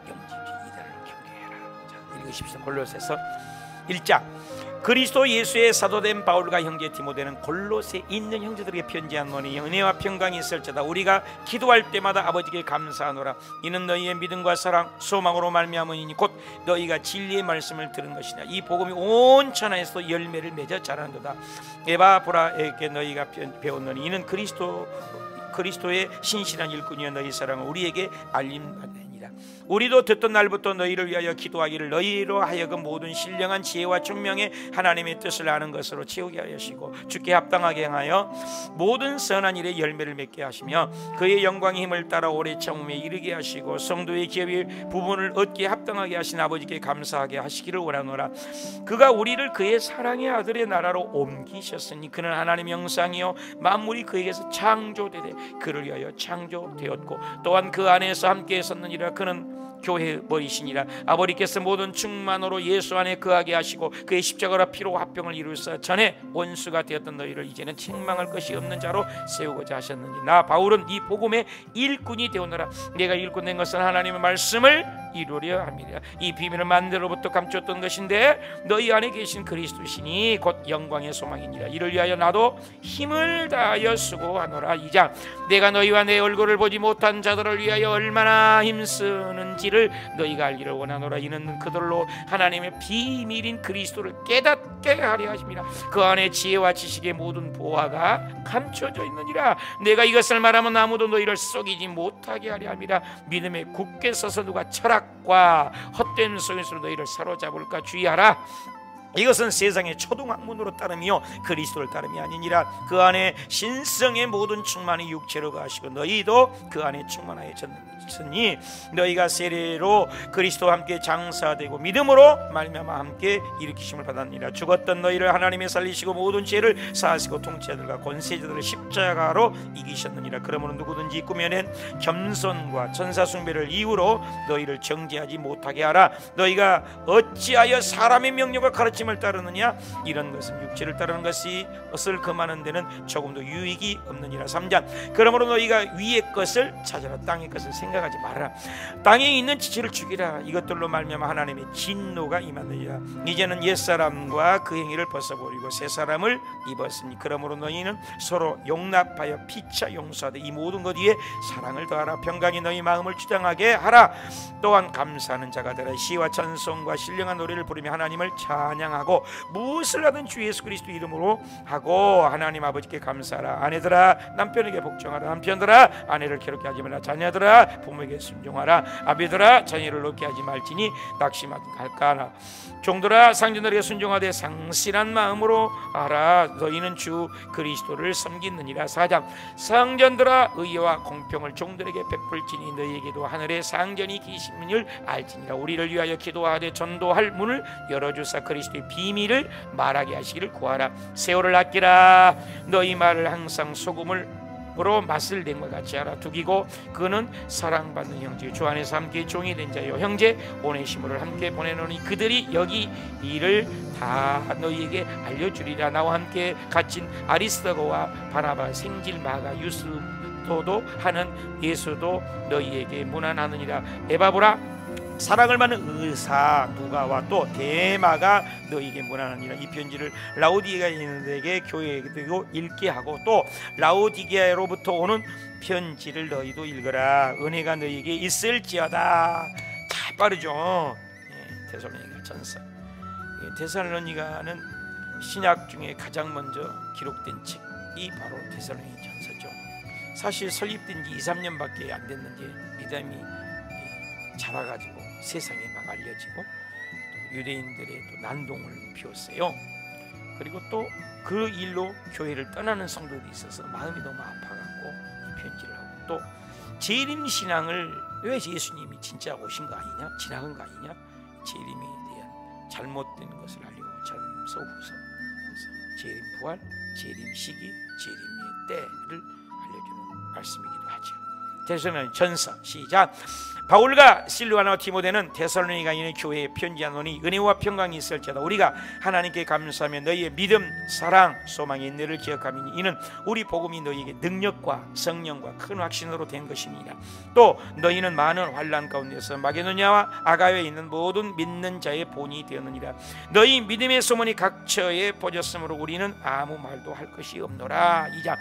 영지주의 이단을 경계해라. 자, 읽으십시오. 골로새서 1장. 그리스도 예수의 사도된 바울과 형제 디모데는 골로새 있는 형제들에게 편지하노니 은혜와 평강이 있을지어다. 우리가 기도할 때마다 아버지께 감사하노라. 이는 너희의 믿음과 사랑 소망으로 말미암으니 곧 너희가 진리의 말씀을 들은 것이냐. 이 복음이 온 천하에서 열매를 맺어 자라는도다. 에바브라에게 너희가 배웠노니 이는 그리스도의 신실한 일꾼이여 너희 사랑을 우리에게 알림받느니라. 우리도 듣던 날부터 너희를 위하여 기도하기를 너희로 하여금 모든 신령한 지혜와 총명의 하나님의 뜻을 아는 것으로 채우게 하시고 주께 합당하게 하여 모든 선한 일에 열매를 맺게 하시며 그의 영광의 힘을 따라 오래 참음에 이르게 하시고 성도의 기업의 부분을 얻게 합당하게 하신 아버지께 감사하게 하시기를 원하노라. 그가 우리를 그의 사랑의 아들의 나라로 옮기셨으니 그는 하나님의 형상이요 만물이 그에게서 창조되되 그를 위하여 창조되었고 또한 그 안에서 함께 섰느니라. 그는 교회의 머리시니라. 아버지께서 모든 충만으로 예수 안에 거하게 하시고 그의 십자가로 피로 합병을 이루사 전에 원수가 되었던 너희를 이제는 책망할 것이 없는 자로 세우고자 하셨느니 나 바울은 이 복음의 일꾼이 되오노라. 내가 일꾼 된 것은 하나님의 말씀을 이루려 함이라. 이 비밀을 만대로부터 감췄던 것인데 너희 안에 계신 그리스도시니 곧 영광의 소망이니라. 이를 위하여 나도 힘을 다하여 수고하노라. 2장. 내가 너희와 내 얼굴을 보지 못한 자들을 위하여 얼마나 힘쓰는지를 너희가 알기를 원하노라. 이는 그들로 하나님의 비밀인 그리스도를 깨닫게 하려 하심이라. 그 안에 지혜와 지식의 모든 보화가 감춰져 있느니라. 내가 이것을 말하면 아무도 너희를 속이지 못하게 하려 함이라. 믿음에 굳게 서서 누가 철학과 헛된 속임수로 너희를 사로잡을까 주의하라. 이것은 세상의 초등학문으로 따름이요 그리스도를 따름이 아니니라. 그 안에 신성의 모든 충만이 육체로 가시고 너희도 그 안에 충만하여 졌으니 너희가 세례로 그리스도와 함께 장사되고 믿음으로 말미암아 함께 일으키심을 받았느니라. 죽었던 너희를 하나님이 살리시고 모든 죄를 사하시고 통치자들과 권세자들을 십자가로 이기셨느니라. 그러므로 누구든지 꾸며낸 겸손과 천사 숭배를 이유로 너희를 정죄하지 못하게 하라. 너희가 어찌하여 사람의 명령과 가르침을 따르느냐. 이런 것은 육체를 따르는 것을 금하는 데는 조금도 유익이 없느니라. 3장. 그러므로 너희가 위의 것을 찾아라. 땅의 것을 생각하지 말아라. 땅에 있는 지체를 죽이라. 이것들로 말미암아 하나님의 진노가 임하느니라. 이제는 옛사람과 그 행위를 벗어버리고 새사람을 입었으니 그러므로 너희는 서로 용납하여 피차 용서하되 이 모든 것 위에 사랑을 더하라. 평강이 너희 마음을 주장하게 하라. 또한 감사하는 자가 되라. 시와 찬송과 신령한 노래를 부르며 하나님을 찬양하고 무엇을 하든 주 예수 그리스도 이름으로 하고 하나님 아버지께 감사하라. 아내들아 남편에게 복종하라. 남편들아 아내를 괴롭게 하지 말라. 자녀들아 부모에게 순종하라. 아비들아 자녀를 높게 하지 말지니 낙심할까 하나. 종들아 상전들에게 순종하되 상실한 마음으로 하라. 너희는 주 그리스도를 섬기느니라. 4장. 상전들아 의와 공평을 종들에게 베풀지니 너희에게도 하늘의 상전이 계심을 알지니라. 우리를 위하여 기도하되 전도할 문을 열어주사 그리스도의 비밀을 말하게 하시기를 구하라. 세월을 아끼라. 너희 말을 항상 소금으로 맛을 낸 것 같이 하라. 두기고 그는 사랑받는 형제 주 안에서 함께 종이 된 자요 형제 오네시모를 함께 보내노니 그들이 여기 일을 다 너희에게 알려주리라. 나와 함께 갇힌 아리스도고와 바나바 생질마가 유스도도 하는 예수도 너희에게 문안하느니라. 에바브라 사랑을 받는 의사 누가와 또 데마가 너희에게 문안하니라. 이 편지를 라우디게아에 있는 데에게 교회에게도 읽게 하고 또 라우디게아로부터 오는 편지를 너희도 읽어라. 은혜가 너희에게 있을지어다. 잘 빠르죠. 데살로니가 전서. 데살로니가는 신약 중에 가장 먼저 기록된 책이 바로 데살로니가 전서죠. 사실 설립된 지 2, 3년밖에 안 됐는데 믿음이 자라가지고 세상에 막 알려지고 또 유대인들의 또 난동을 피웠어요. 그리고 또 그 일로 교회를 떠나는 성도들이 있어서 마음이 너무 아파갖고 이 편지를 하고, 또 재림 신앙을 왜 예수님이 진짜 오신 거 아니냐, 지나간 거 아니냐, 재림에 대한 잘못된 것을 알리고 전서후서, 재림 부활, 재림 시기, 재림의 때를 알려주는 말씀이기도 하죠. 데살로니가전서 시작. 바울과 실루아나와 디모데는 데살로니가 있는 교회에 편지하노니 은혜와 평강이 있을지어다. 우리가 하나님께 감사하며 너희의 믿음, 사랑, 소망의 인내를 기억하며 이는 우리 복음이 너희에게 능력과 성령과 큰 확신으로 된 것입니다. 또 너희는 많은 환난 가운데서 마게도냐와 아가야에 있는 모든 믿는 자의 본이 되었느니라. 너희 믿음의 소문이 각처에 퍼졌으므로 우리는 아무 말도 할 것이 없노라. 2장.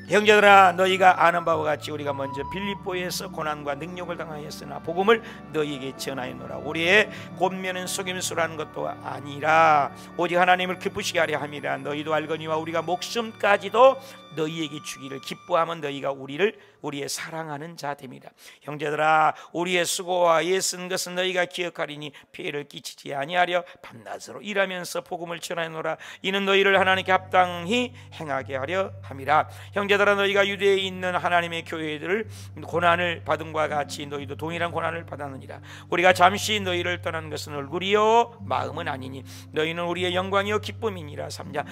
형제들아, 너희가 아는 바와 같이 우리가 먼저 빌립보에서 고난과 능력을 당하였으나 복음을 너희에게 전하였노라. 우리의 권면은 속임수라는 것도 아니라 오직 하나님을 기쁘시게 하려 함이라. 너희도 알거니와 우리가 목숨까지도 너희에게 주기를 기뻐하면 너희가 우리의 사랑하는 자 됩니다. 형제들아, 우리의 수고와 애쓴 것은 너희가 기억하리니 피해를 끼치지 아니하려 밤낮으로 일하면서 복음을 전하노라. 이는 너희를 하나님께 합당히 행하게 하려 함이라. 형제들아, 너희가 유대에 있는 하나님의 교회들을 고난을 받음과 같이 너희도 동일한 고난을 받았느니라. 우리가 잠시 너희를 떠난 것은 얼굴이요 마음은 아니니 너희는 우리의 영광이요 기쁨이니라. 3장.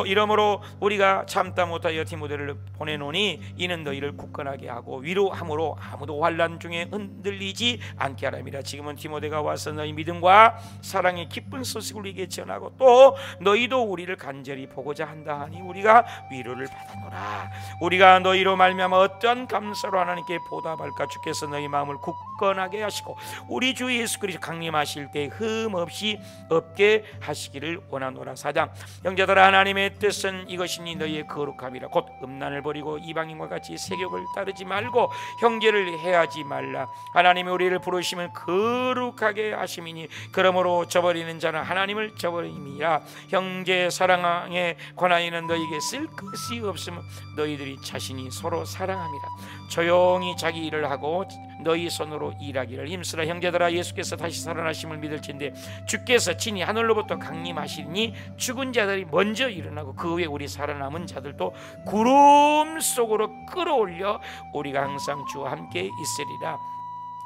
이러므로 우리가 참다 못하여 디모데를 보내노니 이는 너희를 굳건하게 하고 위로함으로 아무도 환난 중에 흔들리지 않게 하랍니다. 지금은 디모데가 와서 너희 믿음과 사랑의 기쁜 소식을 우리에게 전하고 또 너희도 우리를 간절히 보고자 한다 하니 우리가 위로를 받았노라. 우리가 너희로 말미암아 어떠한 감사로 하나님께 보답할까. 주께서 너희 마음을 굳건하게 하시고 우리 주 예수 그리스도 강림하실 때 흠 없이 없게 하시기를 원하노라. 4장. 형제들아, 하나님의 뜻은 이것이니 너희의 거룩함이라. 곧 음란을 버리고 이방인과 같이 세욕을 따르지 말고 형제를 해하지 말라. 하나님이 우리를 부르시면 거룩하게 하심이니 그러므로 저버리는 자는 하나님을 저버림이라. 형제 사랑에 관하여는 너희에게 쓸 것이 없으면 너희들이 자신이 서로 사랑함이라. 조용히 자기 일을 하고 너희 손으로 일하기를 힘쓰라. 형제들아, 예수께서 다시 살아나심을 믿을진데 주께서 친히 하늘로부터 강림하시니 죽은 자들이 먼저 일어나고 그 후에 우리 살아남은 자들도 구름 속으로 끌어올려 우리가 항상 주와 함께 있으리라.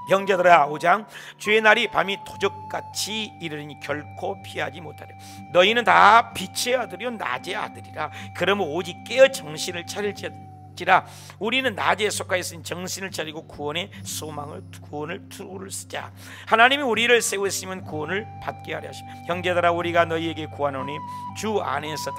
형제들아, 5장. 주의 날이 밤이 도적같이 이르니 결코 피하지 못하려. 너희는 다 빛의 아들이요 낮의 아들이라. 그러면 오직 깨어 정신을 차릴지어다. 우리는 낮에 속하였으니 정신을 차리고 구원의 구원을 투구를 쓰자. 하나님이 우리를 세우시면 구원을 받게 하려 하십니다. 형제들아, 우리가 너희에게 구하노니 주 안에서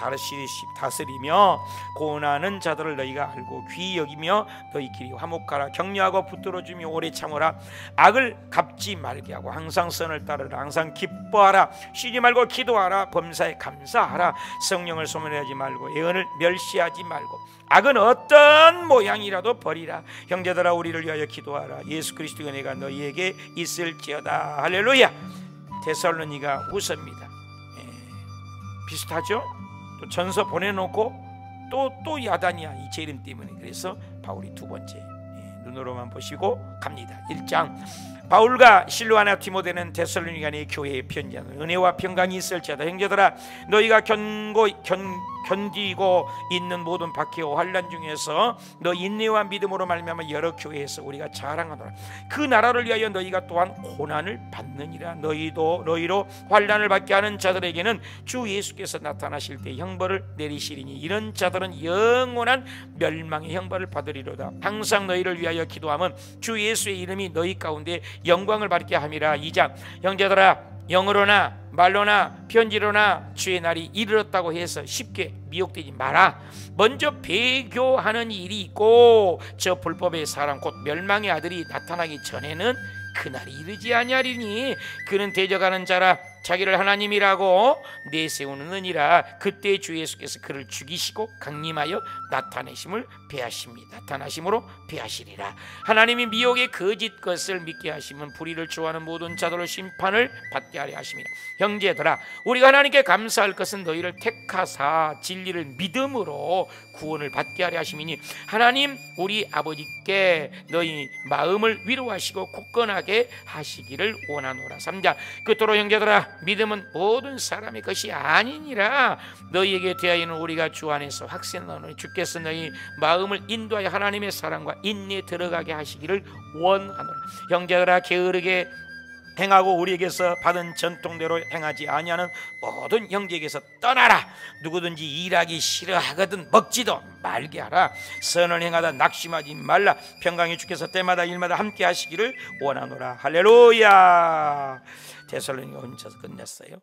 다스리며 고난하는 자들을 너희가 알고 귀히 여기며 너희끼리 화목하라. 격려하고 붙들어주며 오래 참으라. 악을 갚지 말게 하고 항상 선을 따르라. 항상 기뻐하라. 쉬지 말고 기도하라. 범사에 감사하라. 성령을 소멸하지 말고 예언을 멸시하지 말고 악은 어떤 모양이라도 버리라. 형제들아, 우리를 위하여 기도하라. 예수 그리스도의 은혜가 너희에게 있을지어다. 할렐루야. 데살로니가 후서입니다. 비슷하죠? 또 전서 보내놓고 또 야단이야, 이 재림 때문에. 그래서 바울이 두 번째 눈으로만 보시고 갑니다. 1장. 바울과 실루아나 디모데는 데살로니가의 교회에 편지하는 은혜와 평강이 있을지어다. 형제들아, 너희가 견디고 있는 모든 박해와 환난 중에서 너 인내와 믿음으로 말미암아 여러 교회에서 우리가 자랑하노라. 그 나라를 위하여 너희가 또한 고난을 받느니라. 너희로 환난을 받게 하는 자들에게는 주 예수께서 나타나실 때 형벌을 내리시리니 이런 자들은 영원한 멸망의 형벌을 받으리로다. 항상 너희를 위하여 기도하면 주 예수의 이름이 너희 가운데 영광을 받게 함이라. 2장. 형제들아, 영어로나 말로나 편지로나 주의 날이 이르렀다고 해서 쉽게 미혹되지 마라. 먼저 배교하는 일이 있고 저 불법의 사람 곧 멸망의 아들이 나타나기 전에는 그날이 이르지 아니하리니 그는 대적하는 자라 자기를 하나님이라고 내세우느니라. 그때 주 예수께서 그를 죽이시고 강림하여 나타나심으로 배하시리라. 하나님이 미혹의 거짓 것을 믿게 하시면 불의를 좋아하는 모든 자들로 심판을 받게 하려 하십니다. 형제들아, 우리가 하나님께 감사할 것은 너희를 택하사 진리를 믿음으로 구원을 받게 하려 하심이니, 하나님 우리 아버지께 너희 마음을 위로하시고 굳건하게 하시기를 원하노라. 3장 그토록 형제들아, 믿음은 모든 사람의 것이 아니니라. 너희에게 대하여는 우리가 주 안에서 확신하노니 주께서 너희 마음을 인도하여 하나님의 사랑과 인내에 들어가게 하시기를 원하노라. 형제들아, 게으르게 행하고 우리에게서 받은 전통대로 행하지 아니하는 모든 형제에게서 떠나라. 누구든지 일하기 싫어하거든 먹지도 말게 하라. 선을 행하다 낙심하지 말라. 평강의 주께서 때마다 일마다 함께 하시기를 원하노라. 할렐루야. 데살로니가 혼자서 끝냈어요.